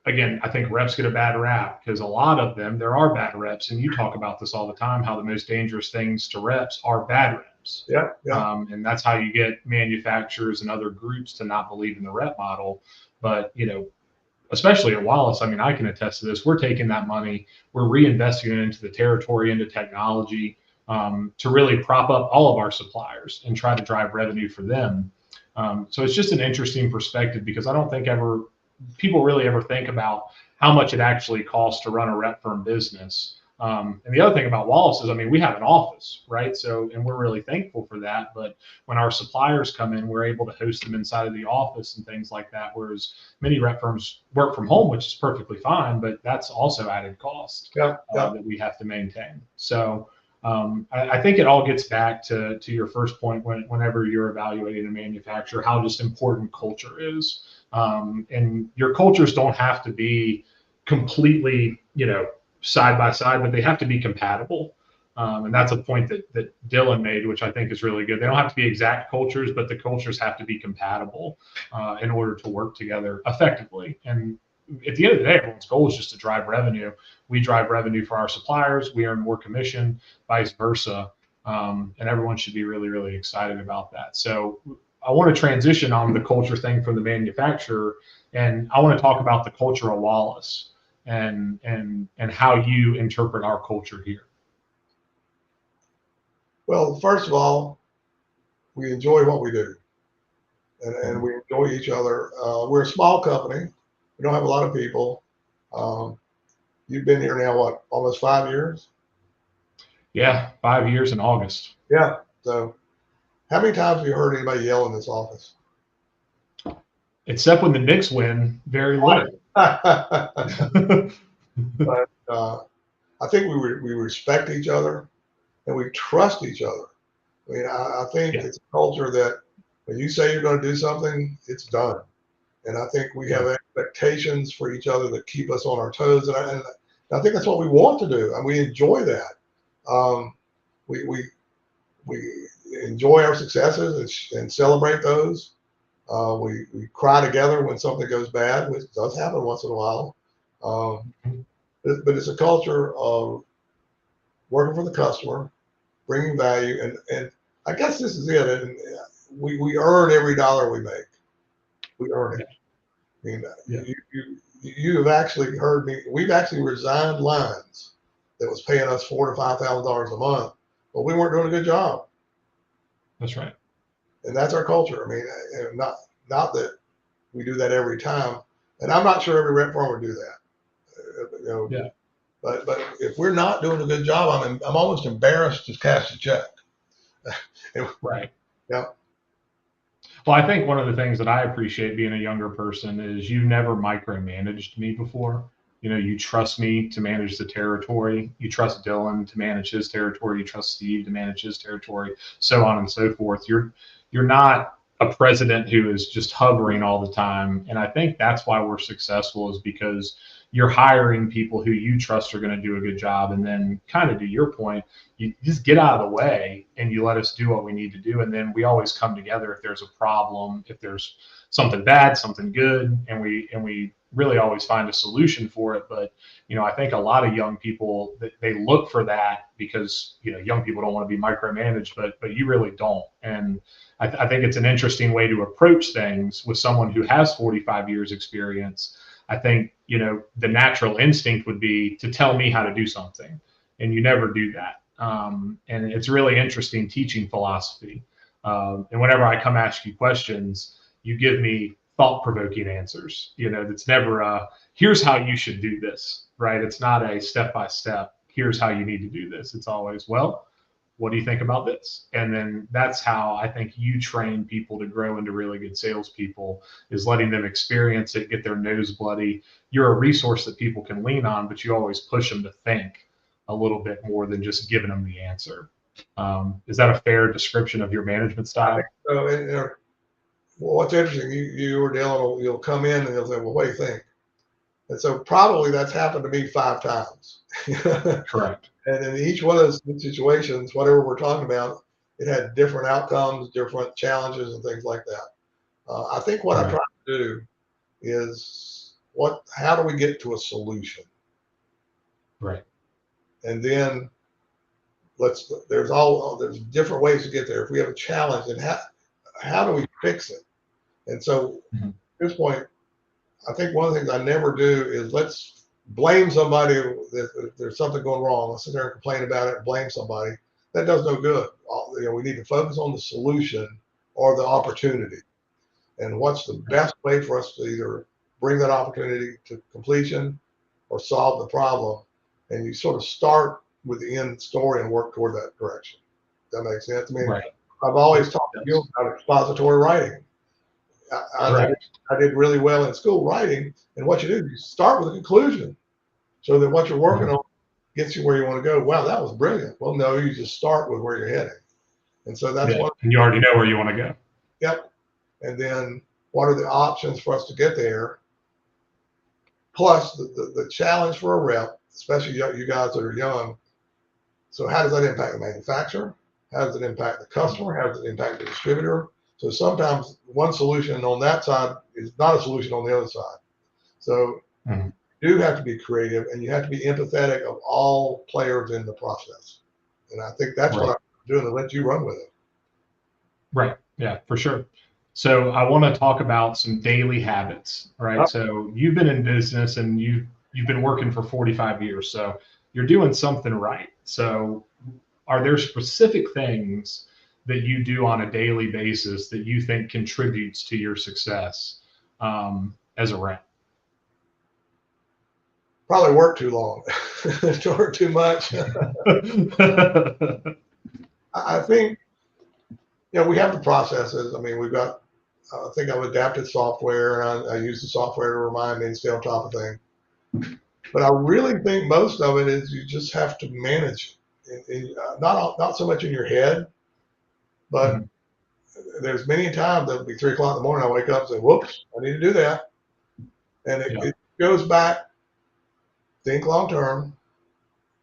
again, I think reps get a bad rap because a lot of them, there are bad reps. And you talk about this all the time, how the most dangerous things to reps are bad reps. Yeah. And that's how you get manufacturers and other groups to not believe in the rep model. But, especially at Wallace, I mean, I can attest to this. We're taking that money, we're reinvesting it into the territory, into technology, to really prop up all of our suppliers and try to drive revenue for them. So it's just an interesting perspective, because I don't think people really ever think about how much it actually costs to run a rep firm business. And the other thing about Wallace is, I mean, we have an office, right? So, and we're really thankful for that. But when our suppliers come in, we're able to host them inside of the office and things like that. Whereas many rep firms work from home, which is perfectly fine, but that's also added cost that we have to maintain. So I think it all gets back to your first point whenever you're evaluating a manufacturer, how just important culture is. And your cultures don't have to be completely, side by side, but they have to be compatible. And that's a point that Dylan made, which I think is really good. They don't have to be exact cultures, but the cultures have to be compatible in order to work together effectively. And at the end of the day, everyone's goal is just to drive revenue. We drive revenue for our suppliers. We earn more commission, vice versa. And everyone should be really, really excited about that. So I want to transition on the culture thing from the manufacturer, and I want to talk about the culture of Wallace and how you interpret our culture here. Well, first of all, we enjoy what we do, and we enjoy each other. We're a small company. We don't have a lot of people. You've been here now, what, almost 5 years? Yeah, 5 years in August. Yeah. So how many times have you heard anybody yell in this office? Except when the Knicks win, very little. But I think we respect each other and we trust each other. I mean, I think it's a culture that when you say you're going to do something, it's done. And I think we have expectations for each other that keep us on our toes. And I think that's what we want to do. And we enjoy that. We enjoy our successes and celebrate those. We cry together when something goes bad, which does happen once in a while. But it's a culture of working for the customer, bringing value, and I guess this is it. And we earn every dollar we make. We earn it. I mean, you have actually heard me. We've actually resigned lines that was paying us $4,000 to $5,000 a month, but we weren't doing a good job. That's right. And that's our culture. I mean, not that we do that every time, and I'm not sure every rep firm would do that. But if we're not doing a good job, I'm almost embarrassed to cash a check. Right. Yeah. Well, I think one of the things that I appreciate being a younger person is you've never micromanaged me before. You trust me to manage the territory. You trust Dylan to manage his territory. You trust Steve to manage his territory, so on and so forth. You're not a president who is just hovering all the time. And I think that's why we're successful, is because you're hiring people who you trust are going to do a good job. And then, kind of to your point, you just get out of the way and you let us do what we need to do. And then we always come together if there's a problem, if there's something bad, something good, and we really always find a solution for it. But I think a lot of young people, they look for that because young people don't want to be micromanaged, but you really don't. And I think it's an interesting way to approach things with someone who has 45 years experience. I think, the natural instinct would be to tell me how to do something, and you never do that. And it's really interesting teaching philosophy. And whenever I come ask you questions, you give me thought-provoking answers. That's never here's how you should do this, right? It's not a step-by-step, here's how you need to do this. It's always, well, what do you think about this? And then that's how I think you train people to grow into really good salespeople, is letting them experience it, get their nose bloody. You're a resource that people can lean on, but you always push them to think a little bit more than just giving them the answer. Is that a fair description of your management style? So, well, what's interesting, you or Dylan you'll come in and you'll say, well, what do you think? And so probably that's happened to me 5 times. Correct. And in each one of those situations, whatever we're talking about, it had different outcomes, different challenges, and things like that. I think what I try to do is how do we get to a solution? Right. And then there's different ways to get there. If we have a challenge, and how do we fix it? And so at this point, I think one of the things I never do is let's blame somebody if there's something going wrong. Let's sit there and complain about it and blame somebody. That does no good. We need to focus on the solution or the opportunity. And what's the best way for us to either bring that opportunity to completion or solve the problem? And you sort of start with the end story and work toward that direction. That makes sense. I mean, I've always talked to you about expository writing. I did really well in school writing, and what you do, you start with a conclusion so that what you're working on gets you where you want to go. Wow, that was brilliant. Well, no, you just start with where you're heading. And so that's and you already know where you want to go. Yep. And then what are the options for us to get there? Plus the challenge for a rep, especially you guys that are young. So how does that impact the manufacturer? How does it impact the customer? How does it impact the distributor? So sometimes one solution on that side is not a solution on the other side. So you do have to be creative, and you have to be empathetic of all players in the process. And I think that's what I'm doing, to let you run with it. Right. Yeah, for sure. So I want to talk about some daily habits, right? So you've been in business and you've been working for 45 years, so you're doing something right. So are there specific things that you do on a daily basis that you think contributes to your success as a rep? Probably work too long, to work too much. I think, we have the processes. I mean, we've got, I think I've adapted software, and I use the software to remind me and stay on top of things. But I really think most of it is you just have to manage it. Not so much in your head, but there's many times that'll be 3 o'clock in the morning. I wake up and say, whoops, I need to do that. And it goes back, think long term,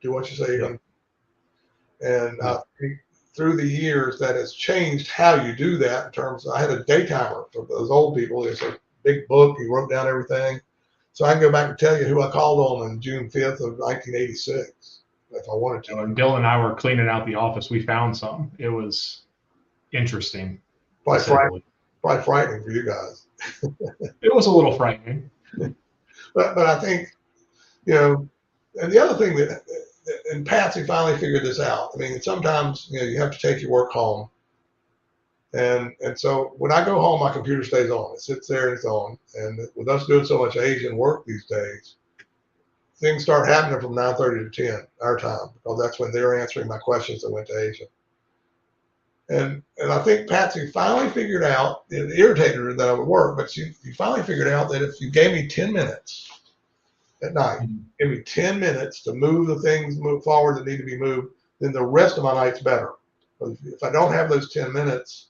do what you say you're going to do. And I think through the years that has changed how you do that in terms of, I had a day timer for those old people. It's a big book. You wrote down everything. So I can go back and tell you who I called on June 5th of 1986 if I wanted to. When Dylan and I were cleaning out the office, we found some. It was interesting. Probably frightening for you guys. It was a little frightening. But I think, and the other thing and Patsy finally figured this out. I mean, sometimes, you have to take your work home. And so when I go home, my computer stays on. It sits there and it's on. And with us doing so much Asian work these days, things start happening from 9:30 to 10 our time, because that's when they're answering my questions that went to Asia. And I think Patsy finally figured out, it irritated her that I would work, but she finally figured out that if you gave me 10 minutes at night, give me 10 minutes to move the things forward that need to be moved, then the rest of my night's better. But if I don't have those 10 minutes,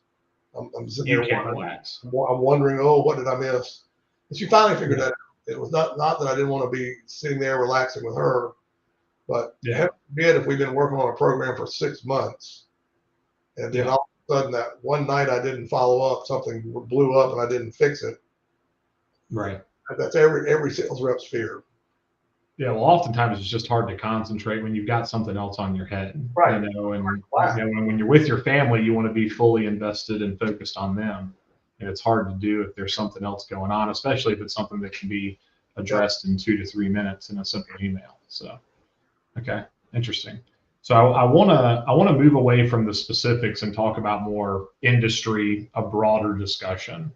I'm sitting there I'm wondering, what did I miss? And she finally figured that out. It was not that I didn't want to be sitting there relaxing with her, but heaven forbid if we've been working on a program for 6 months, and then all of a sudden that one night I didn't follow up, something blew up and I didn't fix it. Right. That's every sales rep's fear. Yeah, well, oftentimes it's just hard to concentrate when you've got something else on your head. Right. And when you're with your family, you want to be fully invested and focused on them. And it's hard to do if there's something else going on, especially if it's something that can be addressed in 2 to 3 minutes in a simple email. So, okay, interesting. So I want to move away from the specifics and talk about more industry, a broader discussion.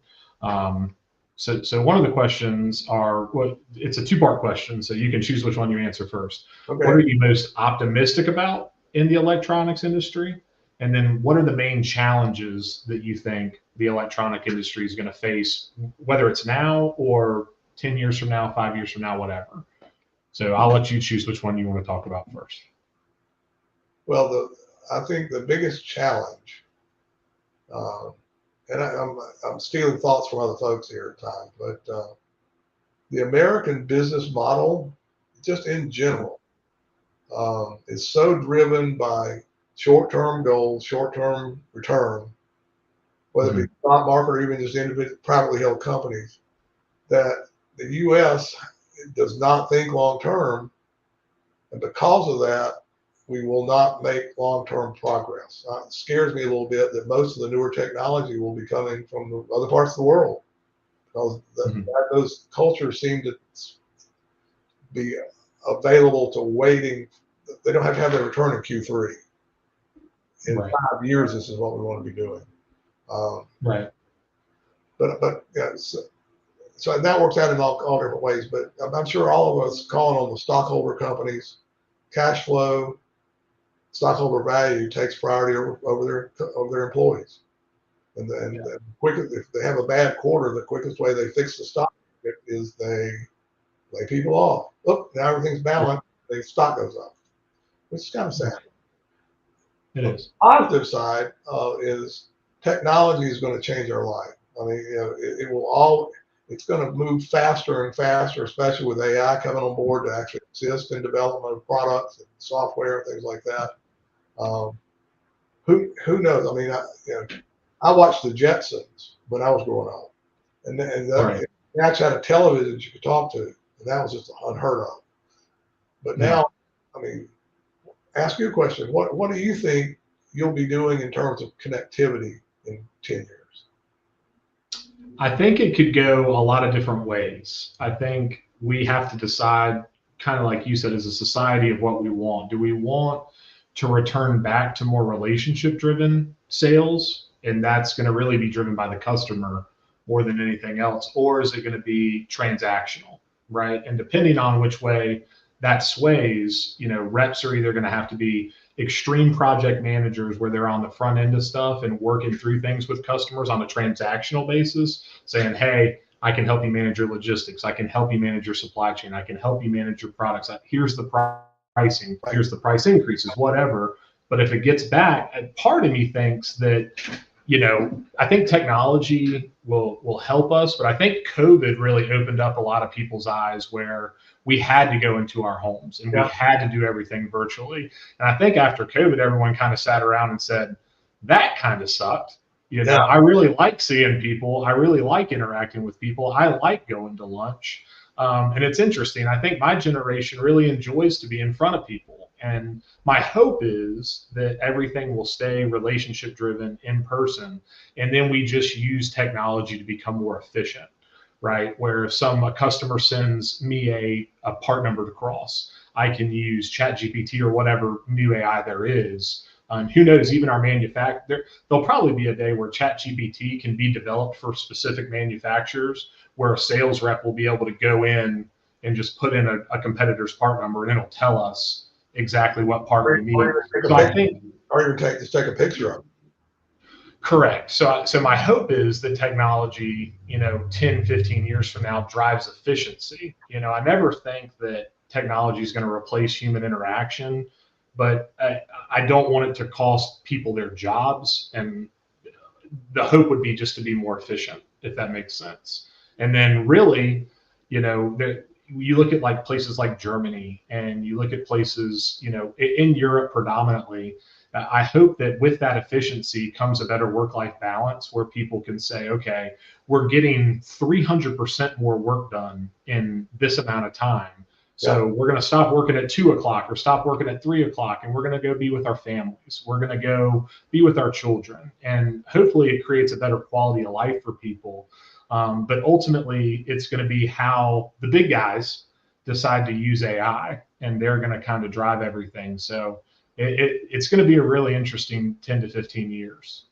So one of the questions are, well, it's a two-part question, so you can choose which one you answer first. Okay. What are you most optimistic about in the electronics industry? And then what are the main challenges that you think the electronic industry is going to face, whether it's now or 10 years from now, 5 years from now, whatever? So I'll let you choose which one you want to talk about first. Well, I think the biggest challenge, and I'm stealing thoughts from other folks here at times, but the American business model, just in general, is so driven by short-term goals, short-term return, whether it be stock market or even just individual privately held companies, that the U.S. does not think long-term, and because of that, we will not make long-term progress. It scares me a little bit that most of the newer technology will be coming from the other parts of the world, because those cultures seem to be available to waiting. They don't have to have their return in Q3. In 5 years, this is what we want to be doing. Right. But yeah, so that works out in all different ways. But I'm sure all of us calling on the stockholder companies, cash flow, stockholder value takes priority over their employees. And the quickest, if they have a bad quarter, the quickest way they fix the stock is they lay people off. Look, now everything's balanced. The stock goes up, which is kind of sad. It is. The positive side is technology is going to change our life. I mean, it's going to move faster and faster, especially with AI coming on board to actually assist in development of products and software and things like that. Who knows? I mean, I watched the Jetsons when I was growing up, and they actually had a television that you could talk to, and that was just unheard of. But now, I mean, ask you a question. What do you think you'll be doing in terms of connectivity in 10 years? I think it could go a lot of different ways. I think we have to decide, kind of like you said, as a society, of what we want. Do we want to return back to more relationship-driven sales? And that's going to really be driven by the customer more than anything else. Or is it going to be transactional, right? And depending on which way that sways, reps are either going to have to be extreme project managers where they're on the front end of stuff and working through things with customers on a transactional basis, saying, hey, I can help you manage your logistics. I can help you manage your supply chain. I can help you manage your products. Here's the pricing. Here's the price increases, whatever. But if it gets back, part of me thinks that, I think technology will help us, but I think COVID really opened up a lot of people's eyes where we had to go into our homes and we had to do everything virtually. And I think after COVID, everyone kind of sat around and said, that kind of sucked. I really like seeing people. I really like interacting with people. I like going to lunch. And it's interesting. I think my generation really enjoys to be in front of people. And my hope is that everything will stay relationship driven in person. And then we just use technology to become more efficient, right? Where if a customer sends me a part number to cross, I can use ChatGPT or whatever new AI there is. Who knows, even our manufacturer, there'll probably be a day where ChatGPT can be developed for specific manufacturers, where a sales rep will be able to go in and just put in a competitor's part number and it'll tell us exactly what part we need. So I think, or even just take a picture of it. Correct. So my hope is that technology, 10, 15 years from now drives efficiency. I never think that technology is going to replace human interaction, but I don't want it to cost people their jobs. And the hope would be just to be more efficient, if that makes sense. And then really, you look at like places like Germany and you look at places, in Europe predominantly. I hope that with that efficiency comes a better work-life balance where people can say, okay, we're getting 300% more work done in this amount of time. So we're going to stop working at 2 o'clock or stop working at 3 o'clock, and we're going to go be with our families. We're going to go be with our children. And hopefully it creates a better quality of life for people. But ultimately, it's going to be how the big guys decide to use AI, and they're going to kind of drive everything. So it's going to be a really interesting 10 to 15 years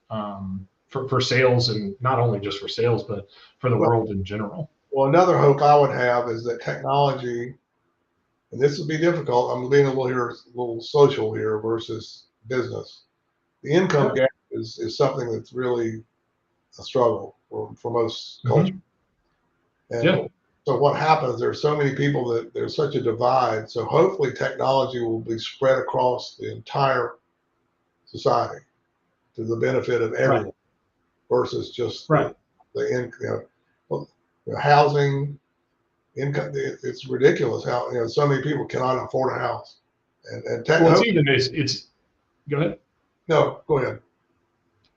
for sales, and not only just for sales, but for the world in general. Well, another hope I would have is that technology, and this will be difficult. I'm being a little social here versus business. The income gap is something that's really a struggle for most cultures. And so what happens, there's so many people that there's such a divide. So hopefully technology will be spread across the entire society to the benefit of everyone versus just the housing income. It's ridiculous how so many people cannot afford a house. And it's go ahead. No, go ahead.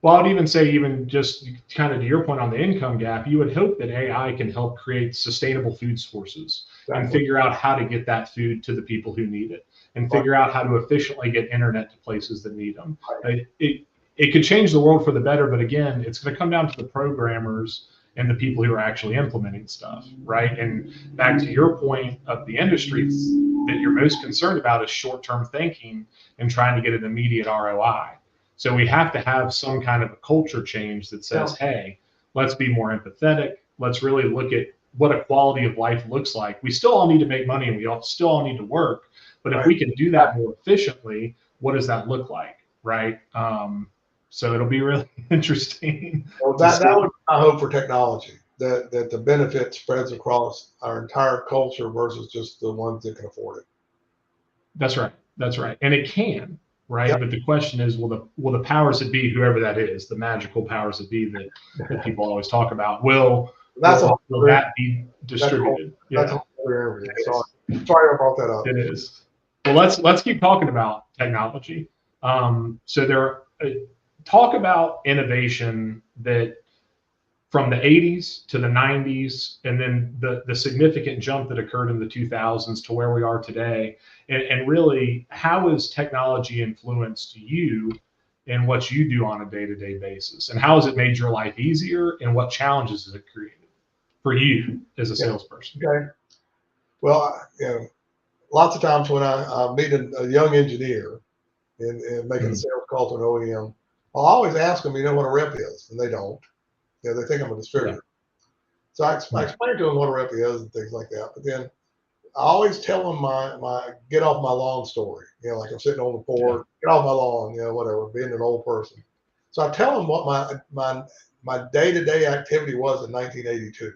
Well, I would even say, even just kind of to your point on the income gap, you would hope that AI can help create sustainable food sources and figure out how to get that food to the people who need it, and figure out how to efficiently get internet to places that need them. It could change the world for the better, but again, it's going to come down to the programmers and the people who are actually implementing stuff, right? And back to your point of the industries that you're most concerned about is short-term thinking and trying to get an immediate ROI. So we have to have some kind of a culture change that says, hey, let's be more empathetic. Let's really look at what a quality of life looks like. We still all need to make money, and we still all need to work. But if we can do that more efficiently, what does that look like, right? So it'll be really interesting. Well, that would be my hope for technology, that the benefit spreads across our entire culture versus just the ones that can afford it. That's right. That's right. And it can. Right. But the question is, will the powers that be, whoever that is, the magical powers that be that people always talk about, will that be distributed? That's sorry I brought that up. It is. Well, let's keep talking about technology. So talk about innovation that from the 80s to the 90s, and then the significant jump that occurred in the 2000s to where we are today. And really, how has technology influenced you in what you do on a day-to-day basis? And how has it made your life easier? And what challenges has it created for you as a salesperson? Okay. Well, lots of times when I meet a young engineer and making a sales call to an OEM, I'll always ask them, what a rep is? And they don't. They think I'm a distributor. So I explain to them what a rep is and things like that. But then I always tell them my get off my lawn story. Like I'm sitting on the porch, get off my lawn, whatever, being an old person. So I tell them what my day-to-day activity was in 1982.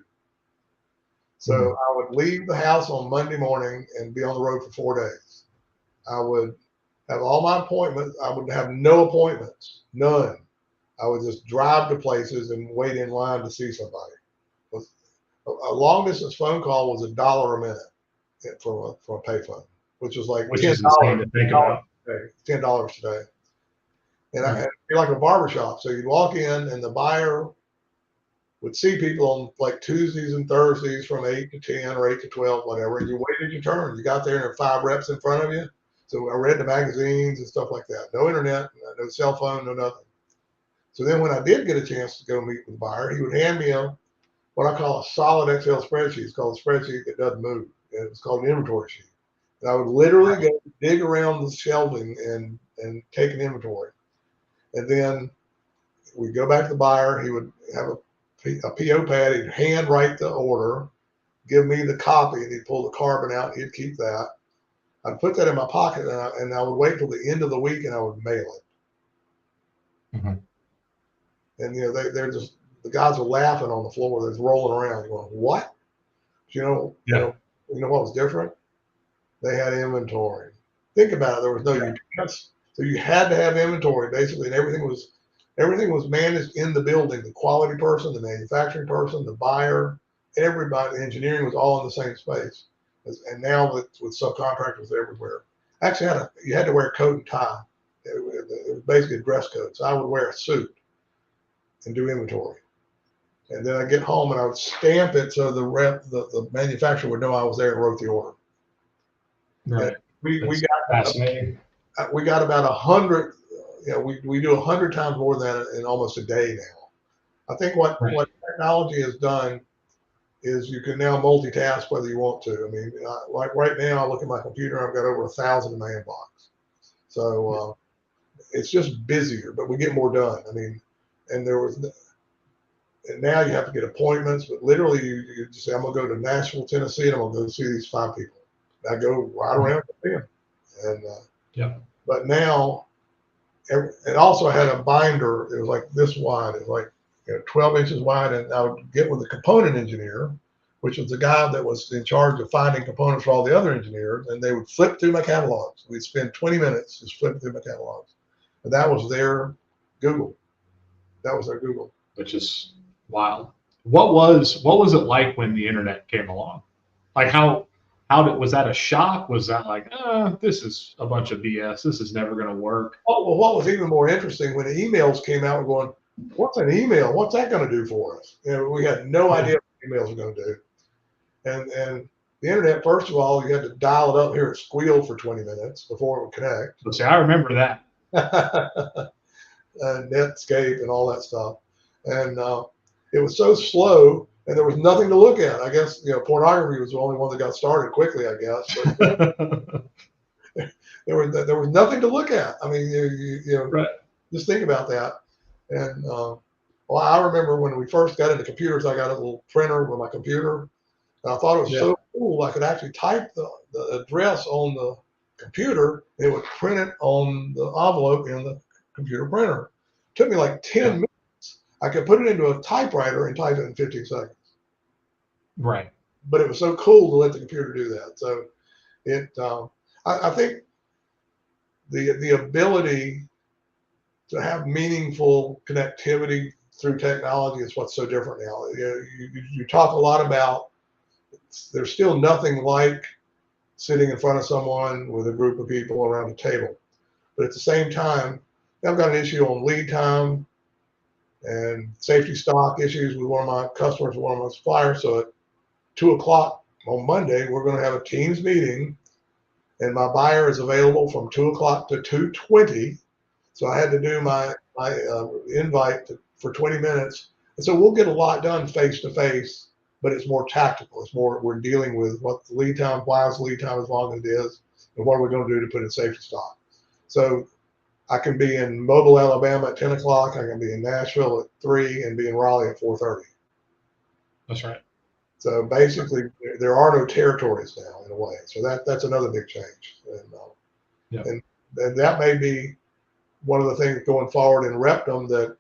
So I would leave the house on Monday morning and be on the road for 4 days. I would have all my appointments. I would have no appointments, none. I would just drive to places and wait in line to see somebody. A long distance phone call was $1 a minute for a payphone, which was like $10 to think about. $10 today. And I'd be like a barbershop. So you'd walk in and the buyer would see people on like Tuesdays and Thursdays from 8 to 10 or 8 to 12, whatever. And you waited your turn. You got there and there were 5 reps in front of you. So I read the magazines and stuff like that. No internet, no cell phone, no nothing. So then when I did get a chance to go meet with the buyer, he would hand me what I call a solid Excel spreadsheet. It's called a spreadsheet that doesn't move. It's called an inventory sheet. And I would literally go dig around the shelving and take an inventory. And then we'd go back to the buyer. He would have a PO pad. He'd hand write the order, give me the copy, and he'd pull the carbon out. He'd keep that. I'd put that in my pocket, and I would wait till the end of the week, and I would mail it. Mm-hmm. And they're just, the guys are laughing on the floor. They're rolling around. Going, what? You know what was different? They had inventory. Think about it. There was no UPS, so you had to have inventory basically, and everything was managed in the building. The quality person, the manufacturing person, the buyer, everybody. Engineering was all in the same space. And now with subcontractors everywhere. Actually, you had to wear a coat and tie. It was basically a dress code. So I would wear a suit and do inventory. And then I'd get home and I would stamp it so the manufacturer would know I was there and wrote the order. Right. We got fascinating. We got about 100. We do 100 times more than that in almost a day now. I think what technology has done is you can now multitask whether you want to. I mean, like right now, I look at my computer, I've got over 1,000 in my inbox. So it's just busier, but we get more done. I mean, and now you have to get appointments, but literally you just say, I'm going to go to Nashville, Tennessee, and I'm going to go see these 5 people. And I go right around with them. And, but now, it also had a binder. It was like this wide. It was like 12 inches wide. And I would get with the component engineer, which was the guy that was in charge of finding components for all the other engineers. And they would flip through my catalogs. We'd spend 20 minutes just flipping through my catalogs. And that was their Google. That was their Google. Which is wild. What was it like when the internet came along? Like was that a shock? Was that like, this is a bunch of BS. This is never going to work. Oh, well, what was even more interesting when the emails came out, we're going, what's an email? What's that going to do for us? We had no idea what emails were going to do. And the internet, first of all, you had to dial it up here at Squeal for 20 minutes before it would connect. So see, I remember that. Netscape and all that stuff. And it was so slow, and there was nothing to look at. I guess pornography was the only one that got started quickly, I guess. But there was nothing to look at. I mean, right. Just think about that. And well, I remember when we first got into computers, I got a little printer with my computer, and I thought it was so cool. I could actually type the address on the computer, and it would print it on the envelope in the computer printer. It took me like 10 minutes. I could put it into a typewriter and type it in 15 seconds. Right. But it was so cool to let the computer do that. So I think the ability to have meaningful connectivity through technology is what's so different now. You talk a lot about, there's still nothing like sitting in front of someone with a group of people around a table. But at the same time, I've got an issue on lead time and safety stock issues with one of my customers, one of my suppliers. So at 2 o'clock on Monday, we're going to have a Teams meeting, and my buyer is available from 2 o'clock to 2:20. So I had to do my invite for 20 minutes. And so we'll get a lot done face to face, but it's more tactical. It's more, we're dealing with what the lead time, why is the lead time as long as it is, and what are we going to do to put in safety stock. So I can be in Mobile, Alabama at 10 o'clock. I can be in Nashville at 3 and be in Raleigh at 4:30. That's right. So basically, there are no territories now in a way. So that's another big change. And that may be one of the things going forward in Reptum, that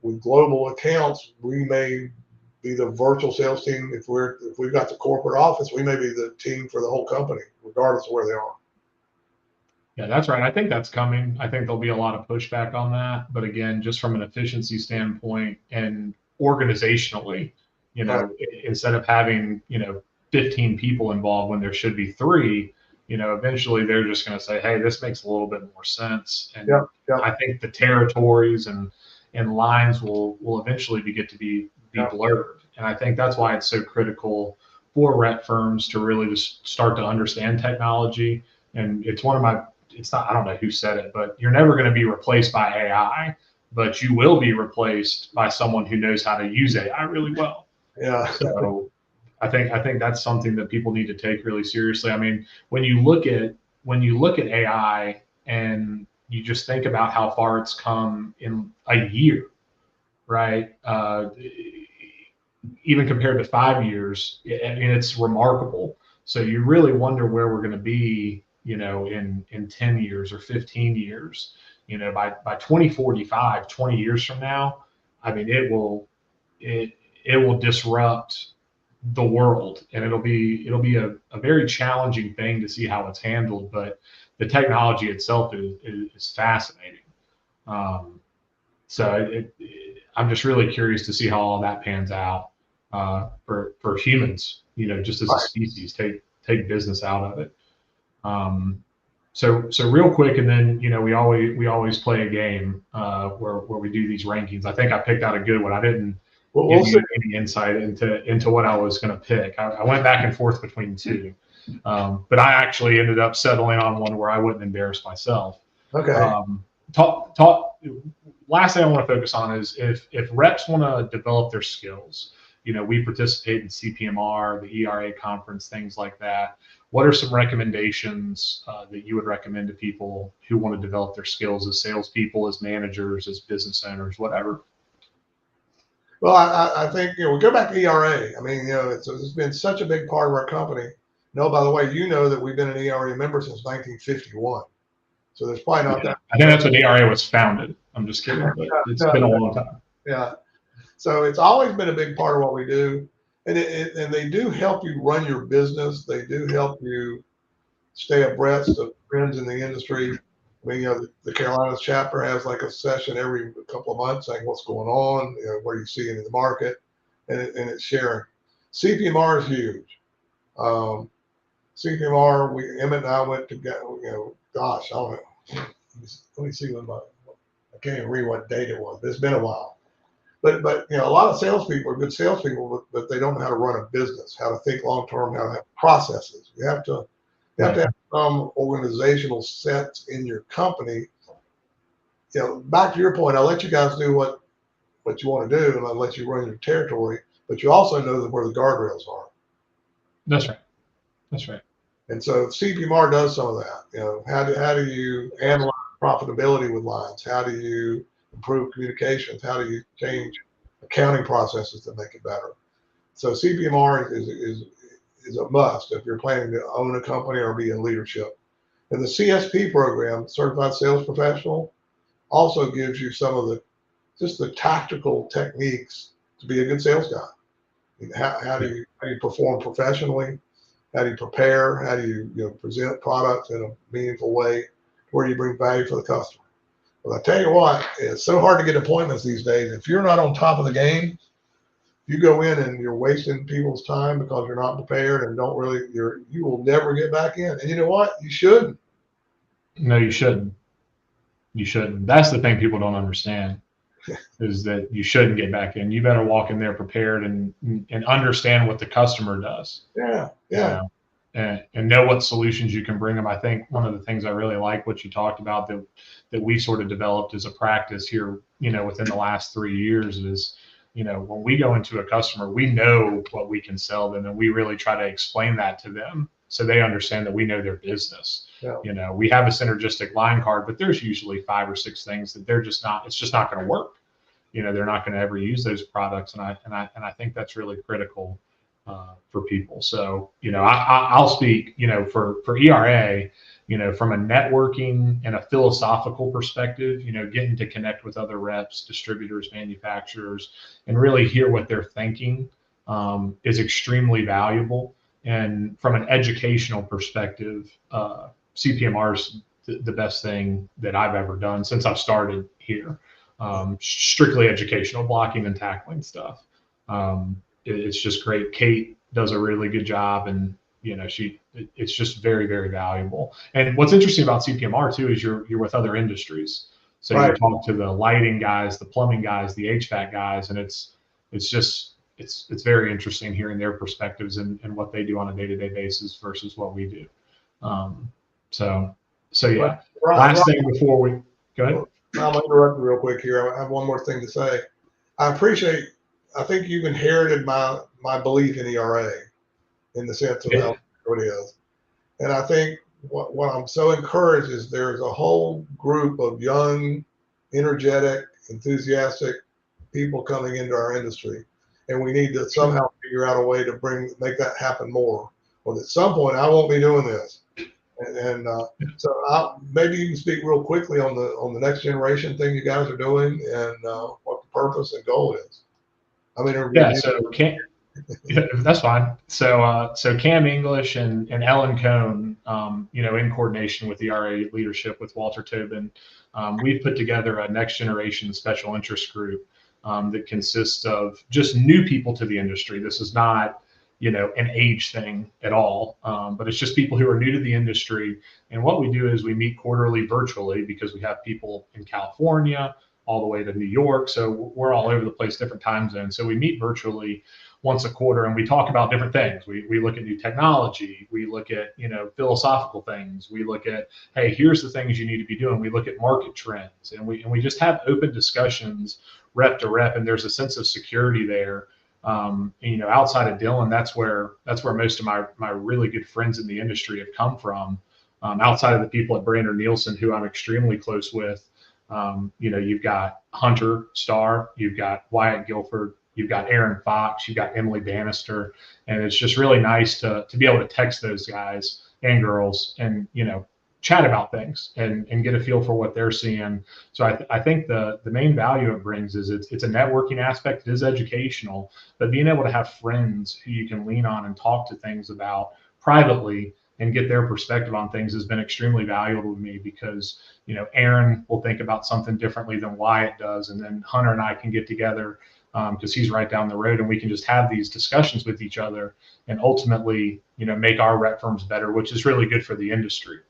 with global accounts, we may be the virtual sales team. If we've got the corporate office, we may be the team for the whole company, regardless of where they are. Yeah, that's right. I think that's coming. I think there'll be a lot of pushback on that. But again, just from an efficiency standpoint and organizationally, instead of having, 15 people involved when there should be 3, eventually they're just going to say, hey, this makes a little bit more sense. And I think the territories and lines will eventually get to be blurred. And I think that's why it's so critical for rep firms to really just start to understand technology. And it's I don't know who said it, but you're never going to be replaced by AI, but you will be replaced by someone who knows how to use AI really well. Yeah. So I think that's something that people need to take really seriously. I mean, when you look at AI and you just think about how far it's come in a year, right? Even compared to 5 years, it's remarkable. So you really wonder where we're going to be, in 10 years or 15 years, by 2045, 20 years from now. I mean, it will disrupt the world, and it'll be a very challenging thing to see how it's handled, but the technology itself is fascinating. So I'm just really curious to see how all that pans out for humans, just as a species, take business out of it. So real quick, and then we always play a game where we do these rankings. I think I picked out a good one. I didn't give you any insight into what I was going to pick. I went back and forth between 2, but I actually ended up settling on one where I wouldn't embarrass myself. Okay. last thing I want to focus on is if reps want to develop their skills, we participate in CPMR, the ERA conference, things like that. What are some recommendations that you would recommend to people who want to develop their skills as salespeople, as managers, as business owners, whatever? Well, I think, we go back to ERA. I mean, it's been such a big part of our company. No, by the way, that we've been an ERA member since 1951. So there's probably not that. I think that's when ERA was founded. I'm just kidding, but it's been a long time. Yeah. So it's always been a big part of what we do. And and they do help you run your business. They do help you stay abreast of trends in the industry. I mean, the Carolinas chapter has like a session every couple of months saying what's going on, what are you seeing in the market, and it's sharing. CPMR is huge. CPMR, Emmett and I went to get, gosh, I don't know. Let me see I can't even read what date it was, but it's been a while. But a lot of salespeople are good salespeople, but they don't know how to run a business, how to think long term, how to have processes. You have to have some organizational sets in your company. Back to your point, I'll let you guys do what you want to do, and I'll let you run your territory. But you also know where the guardrails are. That's right. That's right. And so CPMR does some of that. How do you analyze profitability with lines? How do you improve communications? How do you change accounting processes to make it better? So CPMR is a must if you're planning to own a company or be in leadership. And the CSP program, Certified Sales Professional, also gives you some of the tactical techniques to be a good sales guy. How do you perform professionally? How do you prepare? How do you present products in a meaningful way where you bring value for the customer? Well, I tell you what, it's so hard to get appointments these days. If you're not on top of the game, you go in and you're wasting people's time because you're not prepared and you will never get back in. And you know what? You shouldn't. No, you shouldn't. You shouldn't. That's the thing people don't understand is that you shouldn't get back in. You better walk in there prepared and understand what the customer does. Yeah. Yeah. And know what solutions you can bring them. I think one of the things I really like what you talked about that we sort of developed as a practice here, within the last 3 years is, when we go into a customer, we know what we can sell them, and we really try to explain that to them so they understand that we know their business. Yeah. We have a synergistic line card, but there's usually 5 or 6 things that it's just not going to work. They're not going to ever use those products, and I think that's really critical for people. So, I'll speak, for ERA, from a networking and a philosophical perspective, getting to connect with other reps, distributors, manufacturers, and really hear what they're thinking is extremely valuable. And from an educational perspective, CPMR is the best thing that I've ever done since I've started here. Strictly educational, blocking and tackling stuff. It's just great. Kate does a really good job, and it's just very, very valuable. And what's interesting about CPMR too is you're with other industries. So you talk to the lighting guys, the plumbing guys, the HVAC guys, and it's very interesting hearing their perspectives and what they do on a day-to-day basis versus what we do. So yeah. Last thing before we go ahead. I'm going to interrupt you real quick here. I have one more thing to say. I think you've inherited my belief in ERA in the sense of how it is. And I think what I'm so encouraged is there's a whole group of young, energetic, enthusiastic people coming into our industry. And we need to somehow figure out a way to make that happen more. Well, at some point, I won't be doing this. So maybe you can speak real quickly on the next generation thing you guys are doing and what the purpose and goal is. That's fine. So Cam English and Ellen Cohn, in coordination with the RA leadership with Walter Tobin, we've put together a next generation special interest group that consists of just new people to the industry. This is not an age thing at all, but it's just people who are new to the industry. And what we do is we meet quarterly virtually because we have people in California, all the way to New York. So we're all over the place, different time zones. So we meet virtually once a quarter and we talk about different things. We look at new technology. We look at, philosophical things. We look at, hey, here's the things you need to be doing. We look at market trends, and we just have open discussions rep to rep. And there's a sense of security there. Outside of Dylan, that's where most of my really good friends in the industry have come from. Outside of the people at Brander Nielsen, who I'm extremely close with, you've got Hunter Starr, you've got Wyatt Guilford, you've got Aaron Fox, you've got Emily Bannister, and it's just really nice to be able to text those guys and girls and chat about things and get a feel for what they're seeing. So I think the main value it brings is it's a networking aspect. It is educational, but being able to have friends who you can lean on and talk to things about privately and get their perspective on things has been extremely valuable to me, because Aaron will think about something differently than Wyatt does, and then Hunter and I can get together because he's right down the road, and we can just have these discussions with each other and ultimately make our rep firms better, which is really good for the industry.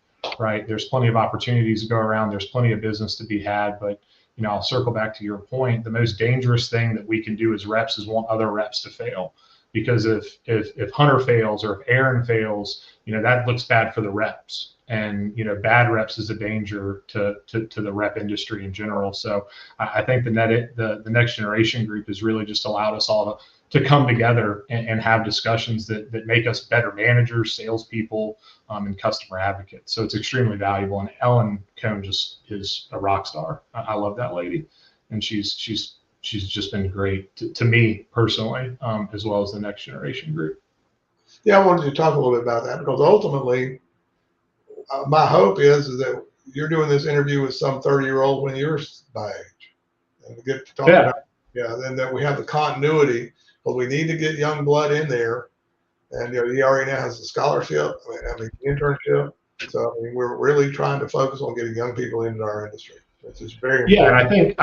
Right. There's plenty of opportunities to go around. There's plenty of business to be had. But, I'll circle back to your point. The most dangerous thing that we can do as reps is want other reps to fail. Because if Hunter fails or if Aaron fails, that looks bad for the reps. And, bad reps is a danger to the rep industry in general. So I think the next generation group has really just allowed us all to come together and have discussions that make us better managers, salespeople, and customer advocates. So it's extremely valuable. And Ellen Cohn just is a rock star. I love that lady, and she's just been great to me personally, as well as the next generation group. Yeah, I wanted to talk a little bit about that, because ultimately, my hope is that you're doing this interview with some 30-year-old when you're my age, and to get to talk about, then that we have the continuity. But we need to get young blood in there, and he already now has the scholarship. Internship. So we're really trying to focus on getting young people into our industry. It's just very important.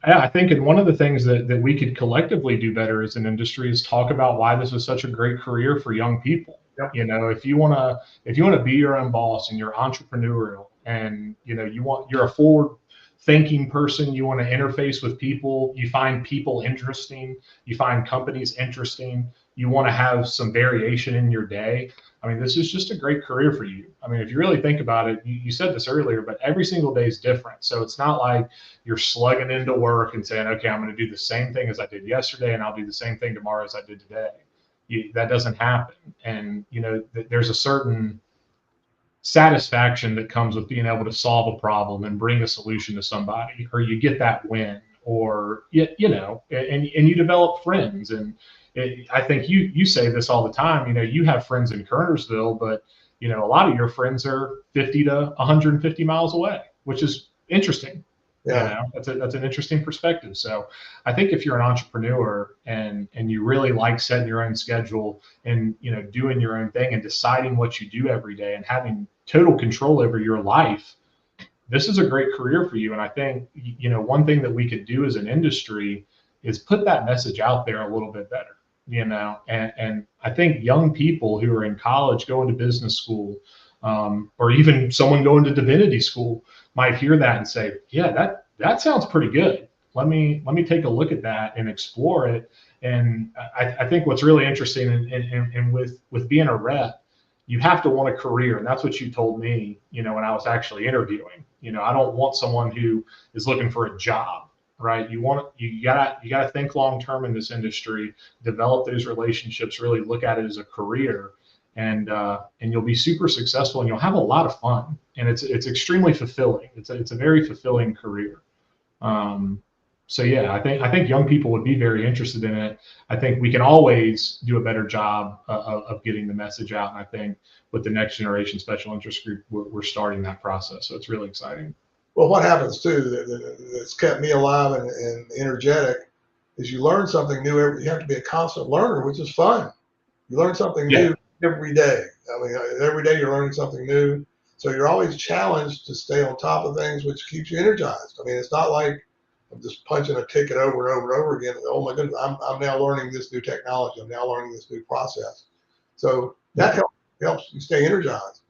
And I think and one of the things that we could collectively do better as an industry is talk about why this is such a great career for young people. Yep. If you want to be your own boss and you're entrepreneurial and you're a forward thinking person, you want to interface with people, you find people interesting, you find companies interesting, you want to have some variation in your day. This is just a great career for you. If you really think about it, you said this earlier, but every single day is different. So it's not like you're slugging into work and saying, okay, I'm going to do the same thing as I did yesterday, and I'll do the same thing tomorrow as I did today. That doesn't happen. And, there's a certain satisfaction that comes with being able to solve a problem and bring a solution to somebody, or you get that win, or and you develop friends. And I think you say this all the time. You have friends in Kernersville, but a lot of your friends are 50 to 150 miles away, which is interesting. Yeah, that's an interesting perspective. So I think if you're an entrepreneur and you really like setting your own schedule and doing your own thing and deciding what you do every day and having total control over your life, this is a great career for you. And I think one thing that we could do as an industry is put that message out there a little bit better. And I think young people who are in college, going to business school, or even someone going to divinity school might hear that and say, yeah, that sounds pretty good. Let me take a look at that and explore it. And I think what's really interesting and with being a rep, you have to want a career. And that's what you told me, when I was actually interviewing. I don't want someone who is looking for a job. Right. You gotta think long term in this industry, develop those relationships, really look at it as a career, and you'll be super successful and you'll have a lot of fun. And it's extremely fulfilling. It's a very fulfilling career. So yeah, I think young people would be very interested in it. I think we can always do a better job of getting the message out. And I think with the next generation special interest group, we're starting that process. So it's really exciting. Well, what happens too that's kept me alive and energetic is you learn something new you have to be a constant learner, which is fun. You learn something new every day. Every day you're learning something new. So you're always challenged to stay on top of things, which keeps you energized. It's not like I'm just punching a ticket over and over and over again. Oh my goodness, I'm now learning this new technology. I'm now learning this new process. So that helps you stay energized.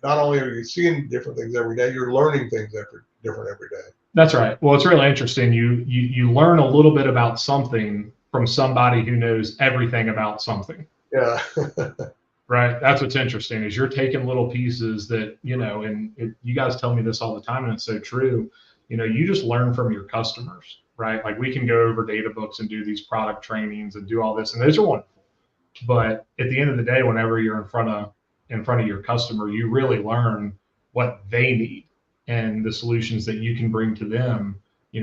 Not only are you seeing different things every day, you're learning things different every day. That's right. Well, it's really interesting. You learn a little bit about something from somebody who knows everything about something. Yeah. Right. That's what's interesting is you're taking little pieces that, you guys tell me this all the time, and it's so true. You just learn from your customers, right? Like we can go over data books and do these product trainings and do all this, and those are wonderful. But at the end of the day, whenever you're in front of your customer, you really learn what they need and the solutions that you can bring to them.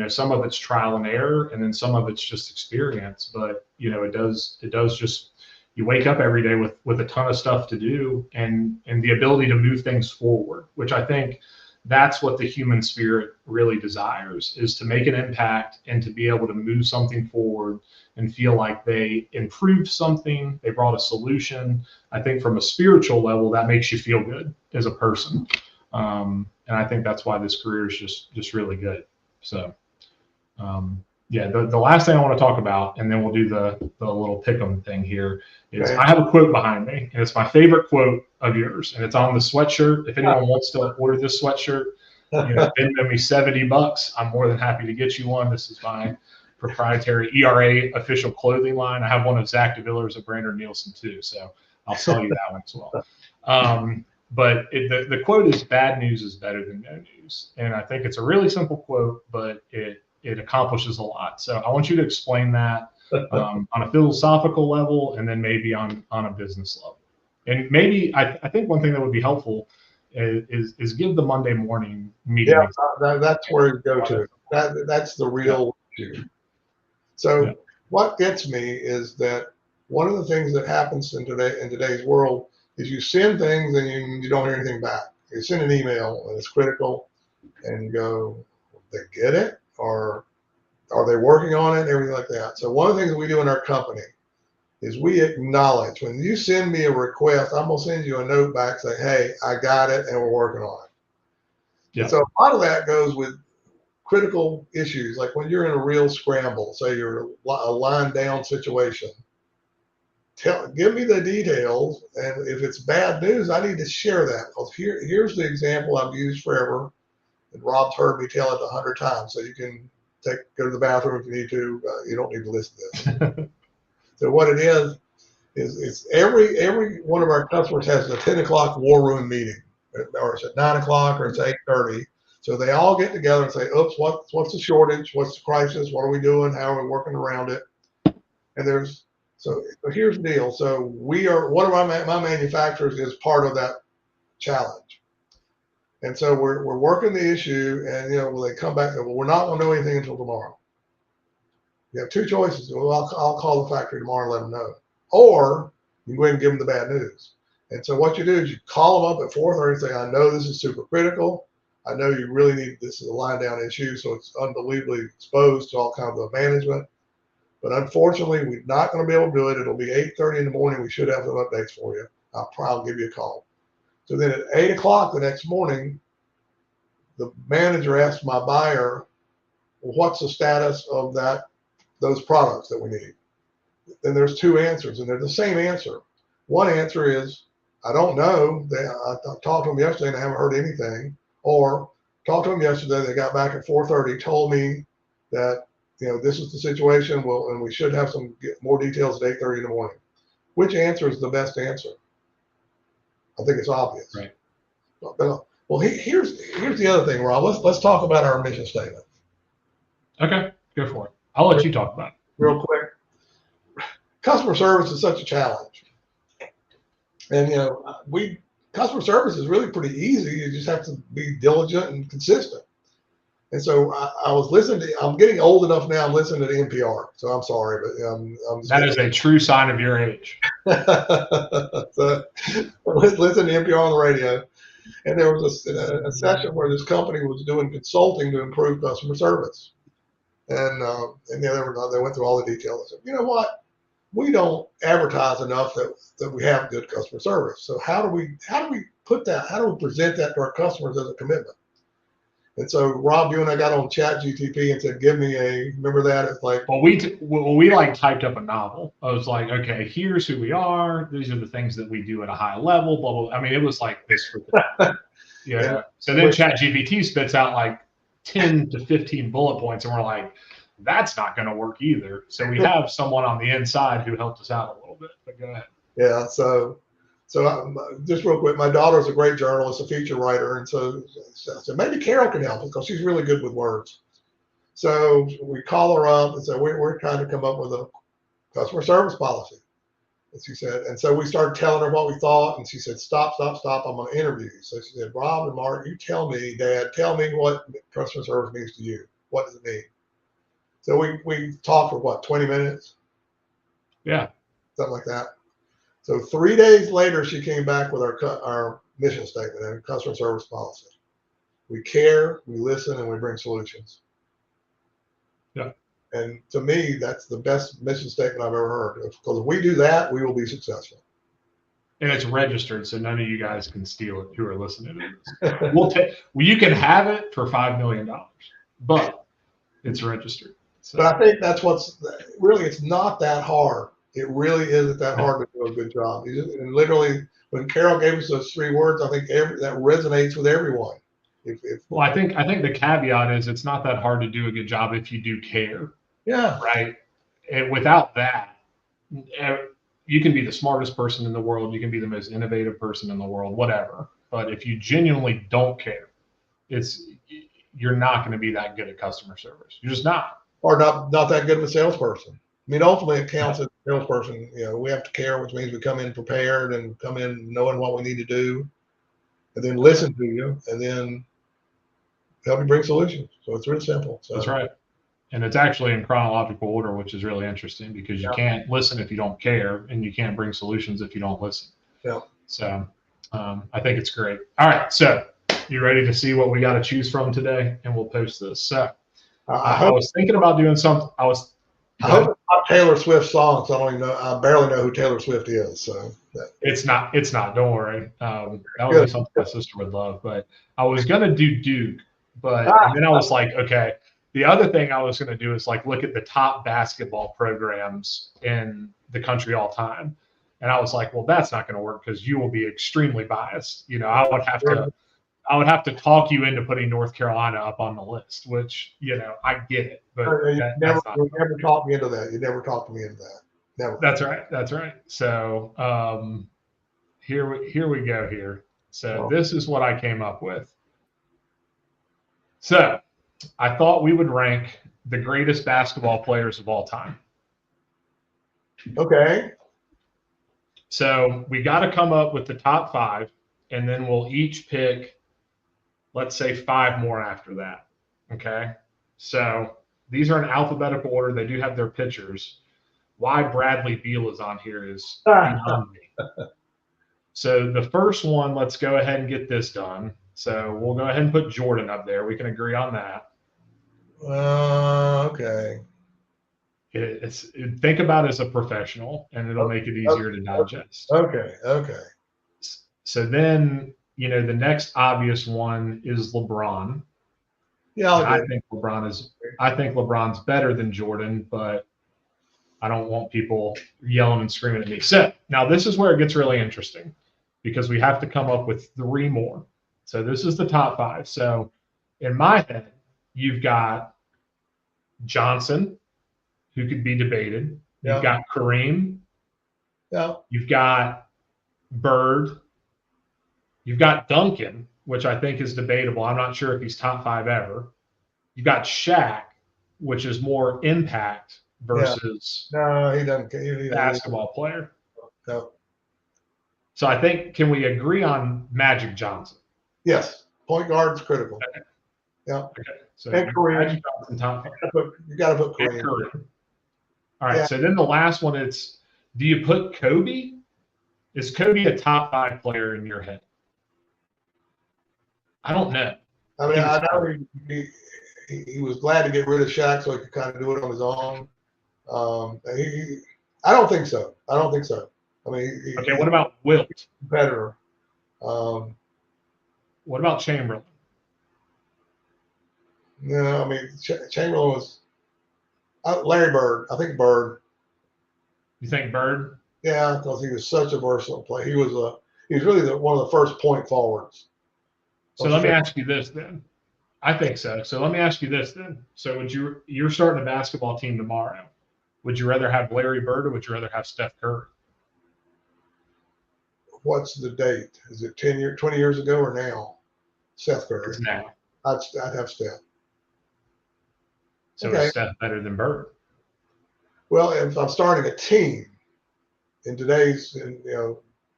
Some of it's trial and error, and then some of it's just experience. But it does just, you wake up every day with a ton of stuff to do, and the ability to move things forward, which I think that's what the human spirit really desires, is to make an impact and to be able to move something forward and feel like they improved something, they brought a solution. I think from a spiritual level, that makes you feel good as a person. And I think that's why this career is just really good. So, yeah, the last thing I want to talk about, and then we'll do the little pick 'em thing here, is I have a quote behind me, and it's my favorite quote of yours, and it's on the sweatshirt. If anyone wants to order this sweatshirt, Venmo me $70. I'm more than happy to get you one. This is my proprietary ERA official clothing line. I have one of Zach DeVillers of Brainerd Nielsen too, so I'll sell you that one as well. But the quote is, "Bad news is better than no news," and I think it's a really simple quote, but it accomplishes a lot. So I want you to explain that on a philosophical level, and then maybe on a business level. And maybe I think one thing that would be helpful is give the Monday morning meeting. Yeah, that's where you go to. That's the real issue. So what gets me is that one of the things that happens in today's world is you send things and you don't hear anything back. You send an email and it's critical, and you go, they get it, or are they working on it, and everything like that. So one of the things that we do in our company is we acknowledge when you send me a request, I'm gonna send you a note back saying, hey, I got it and we're working on it. Yeah. So a lot of that goes with critical issues, like when you're in a real scramble, say you're a line down situation. Give me the details, and if it's bad news, I need to share that. Because here's the example I've used forever, and Rob's heard me tell it 100 times. So you can go to the bathroom if you need to. You don't need to listen to this. So what it is it's every one of our customers has a 10 o'clock war room meeting, or it's at 9 o'clock, or it's 8:30. So they all get together and say, oops, what's the shortage? What's the crisis? What are we doing? How are we working around it? And so here's the deal. So one of my manufacturers is part of that challenge. And so we're working the issue, and when they come back, well, we're not going to know anything until tomorrow. You have two choices. Well, I'll call the factory tomorrow and let them know. Or you go ahead and give them the bad news. And so what you do is you call them up at 4:30 and say, I know this is super critical. I know you really need, this is a line down issue, so it's unbelievably exposed to all kinds of management. But unfortunately, we're not going to be able to do it. It'll be 8:30 in the morning. We should have some updates for you. I'll probably give you a call. So then at 8 o'clock the next morning, the manager asks my buyer, well, what's the status of those products that we need? And there's two answers, and they're the same answer. One answer is, I don't know. I talked to them yesterday and I haven't heard anything. Or talked to them yesterday, they got back at 4:30, told me that this is the situation. Well, and we should have get more details at 8:30 in the morning. Which answer is the best answer? I think it's obvious. Right. Well, here's the other thing, Rob. Let's talk about our mission statement. Okay, go for it. I'll let you talk about it. Real quick. Customer service is such a challenge. And customer service is really pretty easy. You just have to be diligent and consistent. And so I was listening I'm getting old enough now, I'm listening to NPR. So I'm sorry, but that is a true sign of your age. So listen to NPR on the radio. And there was a session where this company was doing consulting to improve customer service. And they went through all the details. I said, you know what? We don't advertise enough that we have good customer service. So how do we put that? How do we present that to our customers as a commitment? And so Rob, you and I got on Chat GTP and said, give me remember that? It's like, well, we like typed up a novel. I was like, okay, here's who we are. These are the things that we do at a high level, blah, blah. I mean, it was like this for the, yeah. So then Chat GPT spits out like 10 to 15 bullet points, and we're like, that's not going to work either. So we have someone on the inside who helped us out a little bit. But go ahead. Yeah. So just real quick, my daughter's a great journalist, a feature writer, and so maybe Carol can help us because she's really good with words. So we call her up and say, we're trying to come up with a customer service policy. And she said, and so we started telling her what we thought, and she said, stop, I'm going to interview you. So she said, Rob and Mark, you tell me, Dad, tell me what customer service means to you. What does it mean? So we talked for what, 20 minutes? Yeah. Something like that. So 3 days later, she came back with our mission statement and customer service policy. We care, we listen, and we bring solutions. Yeah. And to me, that's the best mission statement I've ever heard. Because if we do that, we will be successful. And it's registered, so none of you guys can steal it who are listening to this. You can have it for $5 million, but it's registered. So. But I think that's what's really, it's not that hard. It really isn't that hard to do a good job. And literally, when Carol gave us those 3 words, I think that resonates with everyone. Well, I think the caveat is it's not that hard to do a good job if you do care. Yeah. Right. And without that, you can be the smartest person in the world. You can be the most innovative person in the world, whatever. But if you genuinely don't care, you're not going to be that good at customer service. You're just not. Or not that good of a salesperson. I mean, ultimately, it counts as a salesperson. We have to care, which means we come in prepared and come in knowing what we need to do, and then listen to you, and then help you bring solutions. So it's really simple. So. That's right. And it's actually in chronological order, which is really interesting because you can't listen if you don't care, and you can't bring solutions if you don't listen. Yeah. So I think it's great. All right. So you ready to see what we got to choose from today? And we'll post this. So I was thinking about doing something. I hope it's not Taylor Swift songs. I barely know who Taylor Swift is. So it's not. Don't worry. That would be something my sister would love. But I was gonna do Duke, but and then I was like, okay. The other thing I was gonna do is look at the top basketball programs in the country all time, and I was like, well, that's not gonna work because you will be extremely biased. I would have to talk you into putting North Carolina up on the list, which, I get it. But you never talked me into that. You never talked me into that. Never. That's right. So here we go here. So this is what I came up with. So I thought we would rank the greatest basketball players of all time. Okay. So we got to come up with the top 5, and then we'll each pick, let's say, 5 more after that. Okay. So these are in alphabetical order. They do have their pictures. Why Bradley Beal is on here is beyond me. So the first one, let's go ahead and get this done. So we'll go ahead and put Jordan up there. We can agree on that. Okay. Think about it as a professional, and it'll make it easier to digest. Okay. So then, the next obvious one is LeBron. Yeah, I think LeBron's better than Jordan, but I don't want people yelling and screaming at me. So now this is where it gets really interesting because we have to come up with 3 more. So this is the top 5. So in my head, you've got Johnson, who could be debated. You've got Kareem. Yeah. You've got Bird. You've got Duncan, which I think is debatable. I'm not sure if he's top 5 ever. You've got Shaq, which is more impact versus he doesn't basketball player. No. So I think, can we agree on Magic Johnson? Yes. Point guard is critical. Okay. Yeah. Okay. So and Kareem. Magic Johnson, top 5. You got to put Kareem. All right. So then the last one is, do you put Kobe? Is Kobe a top 5 player in your head? I don't know. I mean, I know he was glad to get rid of Shaq so he could kind of do it on his own. I don't think so. I mean, okay. What about Wilt? Competitor. What about Chamberlain? No, I mean Chamberlain was Larry Bird. I think Bird. You think Bird? Yeah, because he was such a versatile player. He was really one of the first point forwards. So let me ask you this then. I think so. So let me ask you this then. So you're starting a basketball team tomorrow. Would you rather have Larry Bird or would you rather have Steph Curry? What's the date? Is it 20 years ago or now? Seth Curry. It's now. I'd have Steph. So Okay. is Steph better than Bird? Well, if I'm starting a team in today's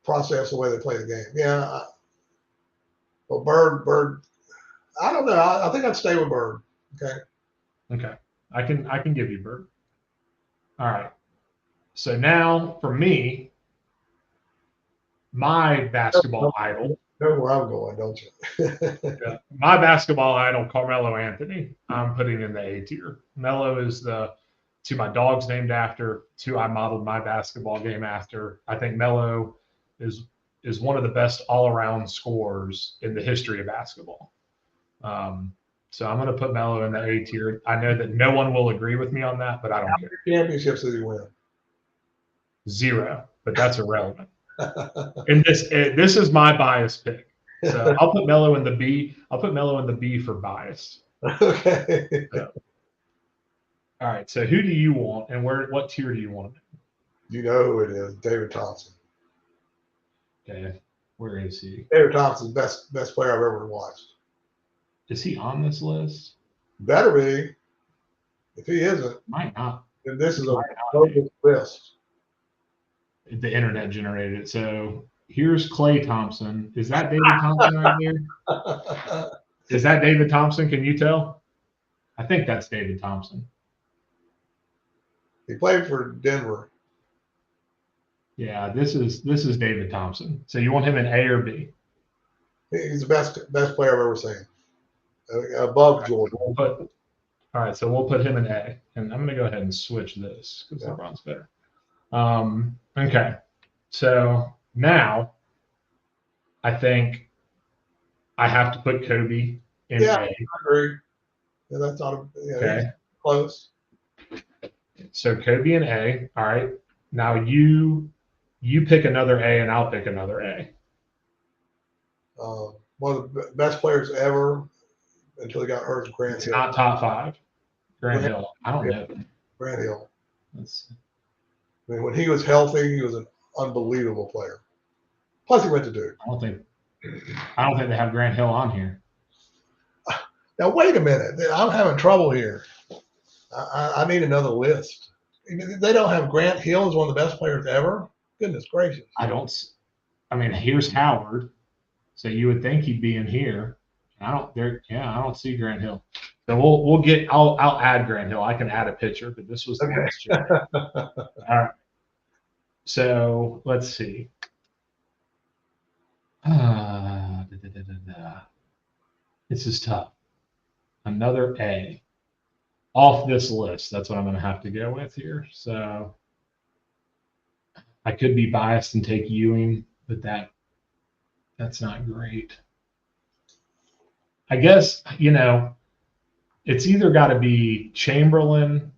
process, the way they play the game, yeah. Well, Bird. I don't know. I think I'd stay with Bird. Okay. Okay. I can give you Bird. All right. So now for me, my basketball idol. You know where I'm going, don't you? Yeah, my basketball idol, Carmelo Anthony, I'm putting in the A tier. Melo is to my dog's named after, to I modeled my basketball game after. I think Melo is one of the best all around scorers in the history of basketball. So I'm going to put Melo in the A tier. I know that no one will agree with me on that, but I don't care. Championships did he win? 0, but that's irrelevant. And this is my bias pick. So I'll put Melo in the B. I'll put Melo in the B for bias. Okay. So, all right. So who do you want, and what tier do you want him You know who it is? David Thompson. in? Okay. Where is he? David Thompson's best player I've ever watched. Is he on this list? Better be. If he isn't, Might not. then this is a Might not be. bogus list. The internet generated it. So here's Klay Thompson. Is that David Thompson right there? Is that David Thompson? Can you tell? I think that's David Thompson. He played for Denver. Yeah, this is David Thompson. So you want him in A or B? He's the best player I've ever seen. Above Jordan. All right, so we'll put him in A, and I'm going to go ahead and switch this because LeBron's better. Okay, so now I think I have to put Kobe in A. I agree. Yeah, that's not Okay, close. so Kobe in A. All right, now you pick another A, and I'll pick another A. One of the best players ever until he got hurt. Grant Hill. Not top 5. Grant Hill. I don't know. Grant Hill. That's, I mean, when he was healthy, he was an unbelievable player. Plus, he went to Duke. I don't think they have Grant Hill on here. Now, wait a minute. I'm having trouble here. I need another list. They don't have Grant Hill as one of the best players ever? Goodness gracious. I mean, here's Howard. So you would think he'd be in here. I don't see Grant Hill. So I'll add Grant Hill. I can add a picture, but this was the last year. All right. So let's see. This is tough. Another A off this list. That's what I'm going to have to go with here. So I could be biased and take Ewing, but that's not great. I guess, it's either got to be Chamberlain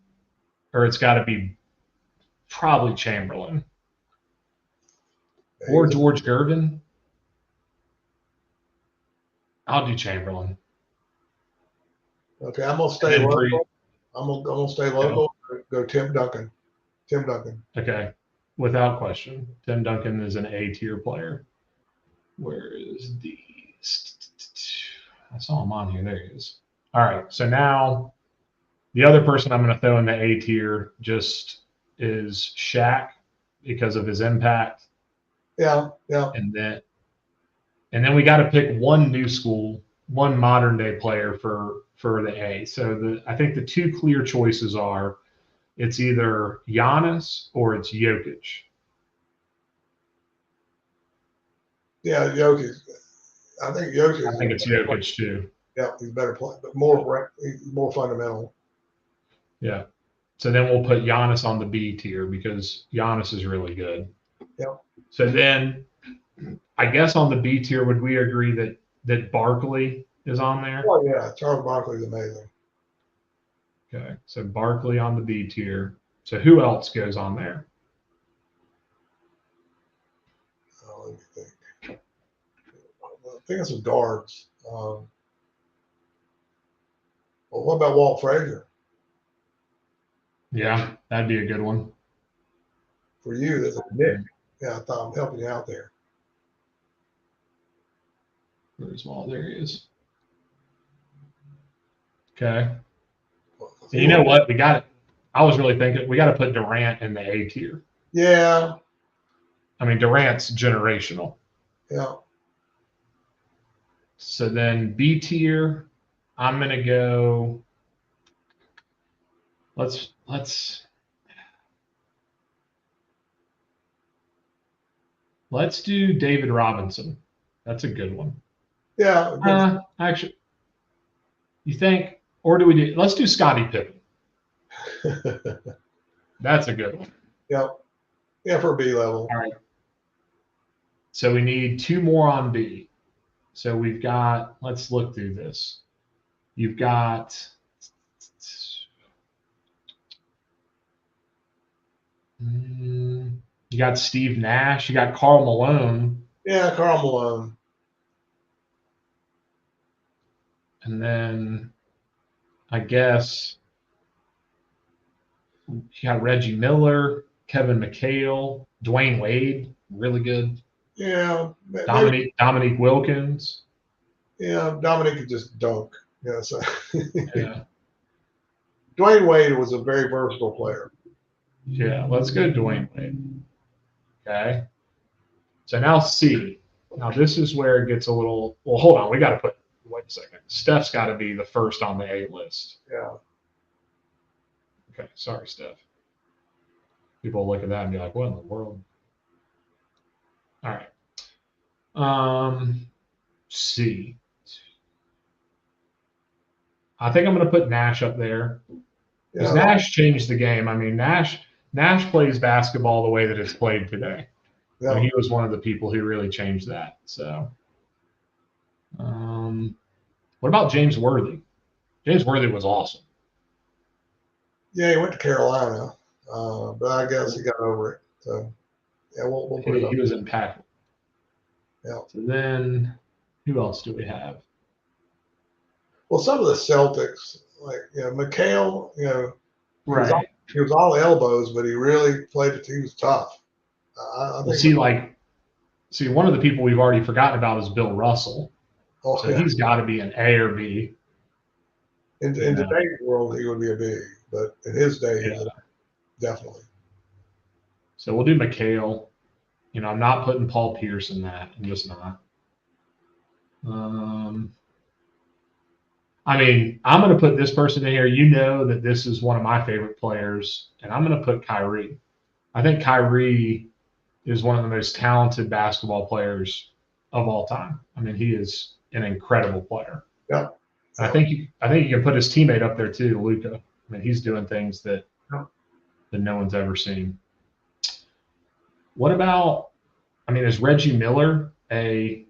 or it's got to be probably Chamberlain or George Gervin. I'll do Chamberlain. Okay, I'm gonna stay local. I'm gonna stay local. Go Tim Duncan. Tim Duncan. Okay, without question, Tim Duncan is an A tier player. Where is the? I saw him on here. There he is. All right, so now the other person I'm going to throw in the A tier just is Shaq because of his impact. Yeah. And then we got to pick one new school, one modern day player for the A. So I think the two clear choices are it's either Giannis or it's Jokic. Yeah, Jokic. I think Jokic. I think it's Jokic too. Yeah, he's better player, but he's more fundamental. Yeah. So then we'll put Giannis on the B tier because Giannis is really good. Yeah. So then I guess on the B tier, would we agree that Barkley is on there? Oh yeah, Charles Barkley's amazing. Okay. So Barkley on the B tier. So who else goes on there? Let me think. I think it's some guards. Well, what about Walt Frazier? Yeah, that'd be a good one. For you, that's a Nick. Yeah, I thought I'm helping you out there. Where's Walt? There he is. Okay. And you know what? We got it. I was really thinking we got to put Durant in the A tier. Yeah. I mean, Durant's generational. Yeah. So then B tier, I'm gonna go. Let's do David Robinson. That's a good one. Yeah. Actually, you think, or do we do? Let's do Scottie Pippen. That's a good one. Yeah. Yeah, for B level. All right. So we need 2 more on B. So we've got. Let's look through this. You've got. You got Steve Nash. You got Karl Malone. Yeah, Karl Malone. And then I guess you got Reggie Miller, Kevin McHale, Dwayne Wade, really good. Yeah. Dominique Wilkins. Yeah, Dominique could just dunk. Yeah, so Yeah. Dwayne Wade was a very versatile player. Yeah, let's go Dwayne Wade. Okay. So now C. Now this is where it gets a little, well, hold on. We got to wait a second. Steph's got to be the first on the A list. Yeah. Okay. Sorry, Steph. People look at that and be like, what in the world? All right. C. I think I'm going to put Nash up there because Nash changed the game. I mean, Nash plays basketball the way that it's played today. Yeah. I mean, he was one of the people who really changed that. So, what about James Worthy? James Worthy was awesome. Yeah, he went to Carolina, but I guess he got over it. So, yeah, we'll put it up. He was impactful. Yeah. So then, who else do we have? Well, some of the Celtics, like McHale, Right. He was all elbows, but he really played it. He was tough. I think. One of the people we've already forgotten about is Bill Russell. Oh, so he's got to be an A or B. In today's world, he would be a B, but in his day, definitely. So we'll do McHale. I'm not putting Paul Pierce in that. I'm just not. I mean, I'm going to put this person in here. You know that this is one of my favorite players, and I'm going to put Kyrie. I think Kyrie is one of the most talented basketball players of all time. I mean, he is an incredible player. Yeah. And I think you can put his teammate up there too, Luka. I mean, he's doing things that no one's ever seen. What about? I mean, is Reggie Miller a?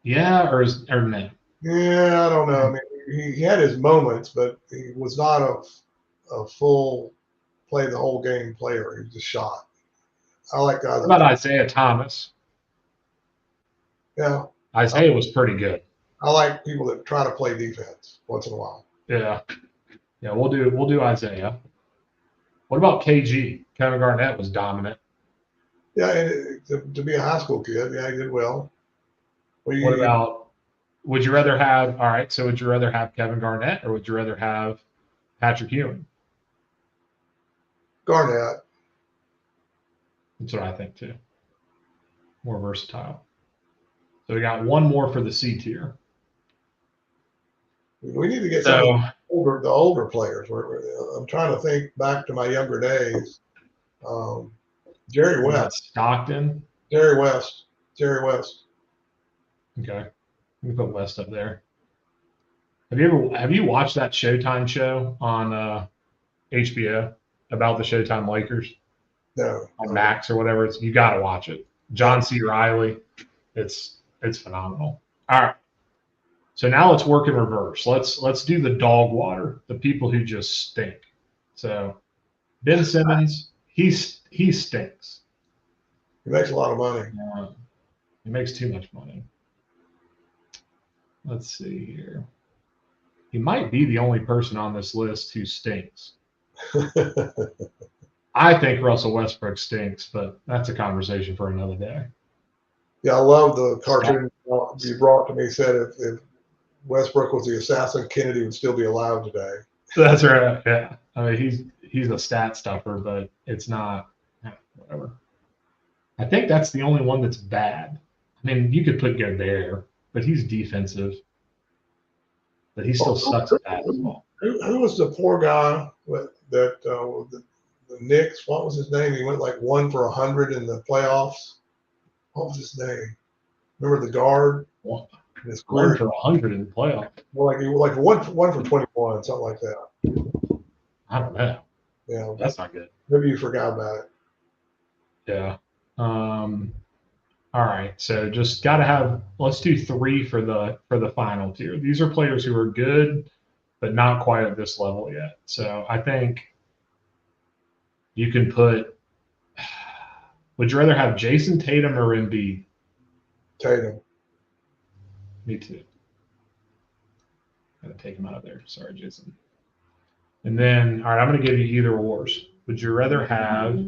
Yeah, or no? Yeah, I don't know. I mean, he had his moments, but he was not a full play the whole game player. He just shot. I like guys. What about Isaiah Thomas? Yeah. Isaiah was pretty good. I like people that try to play defense once in a while. Yeah. Yeah, we'll do Isaiah. What about KG? Kevin Garnett was dominant. Yeah, and to be a high school kid, yeah, he did well. What about? Would you rather have? All right, so would you rather have Kevin Garnett or would you rather have Patrick Ewing? Garnett. That's what I think too. More versatile. So we got one more for the C tier. We need to get some of the older players. I'm trying to think back to my younger days. Jerry West. Stockton. Jerry West. Okay. We put West up there. Have you watched that Showtime show on HBO about the Showtime Lakers? No. On Max or whatever. You got to watch it. John C. Reilly. It's phenomenal. All right. So now let's work in reverse. Let's do the dog water, the people who just stink. So Ben Simmons, he stinks. He makes a lot of money. He makes too much money. Let's see here. he might be the only person on this list who stinks. I think Russell Westbrook stinks, but that's a conversation for another day. Yeah, I love the cartoon you brought to me. Said if Westbrook was the assassin, Kennedy would still be alive today. That's right. Yeah. I mean, he's a stat stuffer, but it's not whatever. I think that's the only one that's bad. I mean, you could put Gobert, but he's defensive. But he still sucks at basketball. Who was the poor guy the Knicks? What was his name? He went like 1 for 100 in the playoffs. What was his name? Remember the guard? One for 100 in the playoffs. Well, like one for 21, something like that. I don't know. Yeah, that's not good. Maybe you forgot about it. Yeah. All right. So just got to have. Let's do 3 for the final tier. These are players who are good, but not quite at this level yet. So I think you can put. Would you rather have Jason Tatum or Embiid? Tatum. Me too. Gotta take him out of there. Sorry, Jason. And then, all right, I'm going to give you either ors. Would you rather have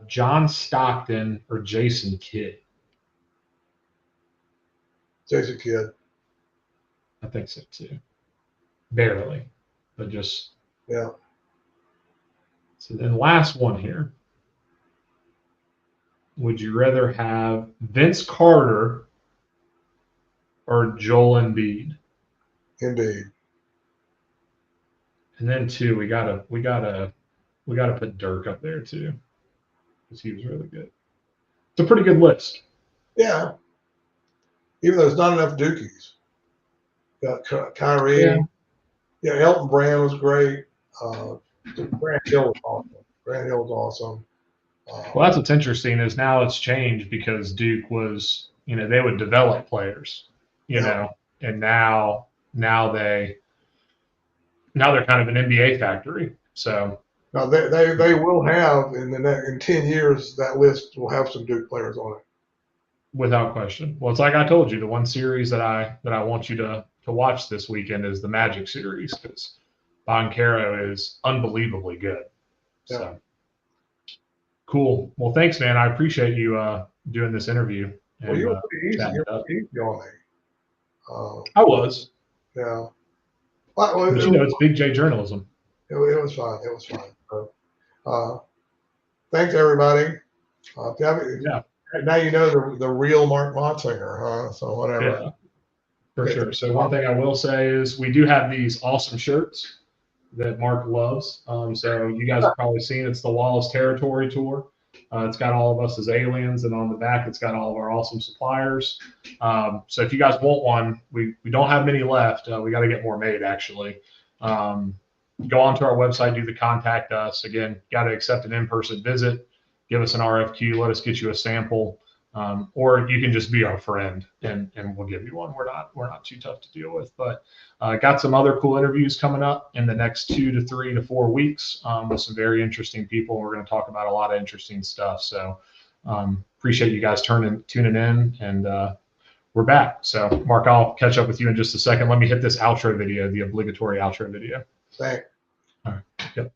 John Stockton or Jason Kidd? Jason Kidd. I think so too. Barely, but just. Yeah. So then last one here. Would you rather have Vince Carter or Joel Embiid? Embiid. And then 2, we gotta put Dirk up there too, because he was really good. It's a pretty good list. Yeah. Even though there's not enough Dukies. Got Kyrie. Yeah, Elton Brand was great. Grant Hill was awesome. Well, that's what's interesting is now it's changed because Duke was, they would develop players, know, and now they're kind of an NBA factory. So now they will have in 10 years that list will have some Duke players on it. Without question. Well, it's like I told you, the one series that I want you to watch this weekend is the Magic series because Boncaro is unbelievably good. Yeah. So cool. Well, thanks, man. I appreciate you doing this interview. Well, you were pretty easy. You were pretty easy on me. I was. Yeah. But it's Big J journalism. It was fun. It was fun. So, thanks, everybody. Now you know the real Mark Motsinger, huh? So whatever. Yeah, for sure. So one thing I will say is we do have these awesome shirts that Mark loves. So you guys have probably seen it's the Wallace Territory Tour. It's got all of us as aliens, and on the back it's got all of our awesome suppliers. So if you guys want one, we don't have many left. We got to get more made actually. Go onto our website, do the contact us. Again, got to accept an in-person visit. Give us an RFQ. Let us get you a sample, or you can just be our friend and we'll give you one. We're not too tough to deal with. But got some other cool interviews coming up in the next 2 to 3 to 4 weeks with some very interesting people. We're going to talk about a lot of interesting stuff. So appreciate you guys tuning in, and we're back. So Mark, I'll catch up with you in just a second. Let me hit this outro video, the obligatory outro video. Thanks. All right. Yep.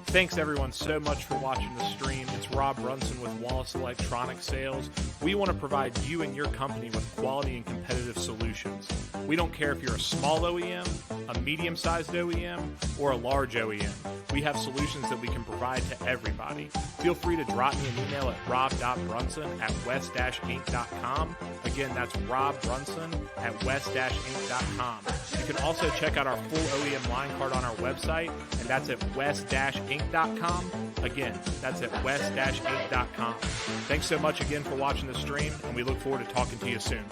Thanks everyone so much for watching the stream. It's Rob Brunson with Wallace Electronic Sales. We want to provide you and your company with quality and competitive solutions. We don't care if you're a small OEM, a medium-sized OEM, or a large OEM. We have solutions that we can provide to everybody. Feel free to drop me an email at rob.brunson@west-inc.com. Again, that's robbrunson@west-inc.com. You can also check out our full OEM line card on our website, and that's at west-inc.com. Again, that's at west-inc.com. Thanks so much again for watching the stream, and we look forward to talking to you soon.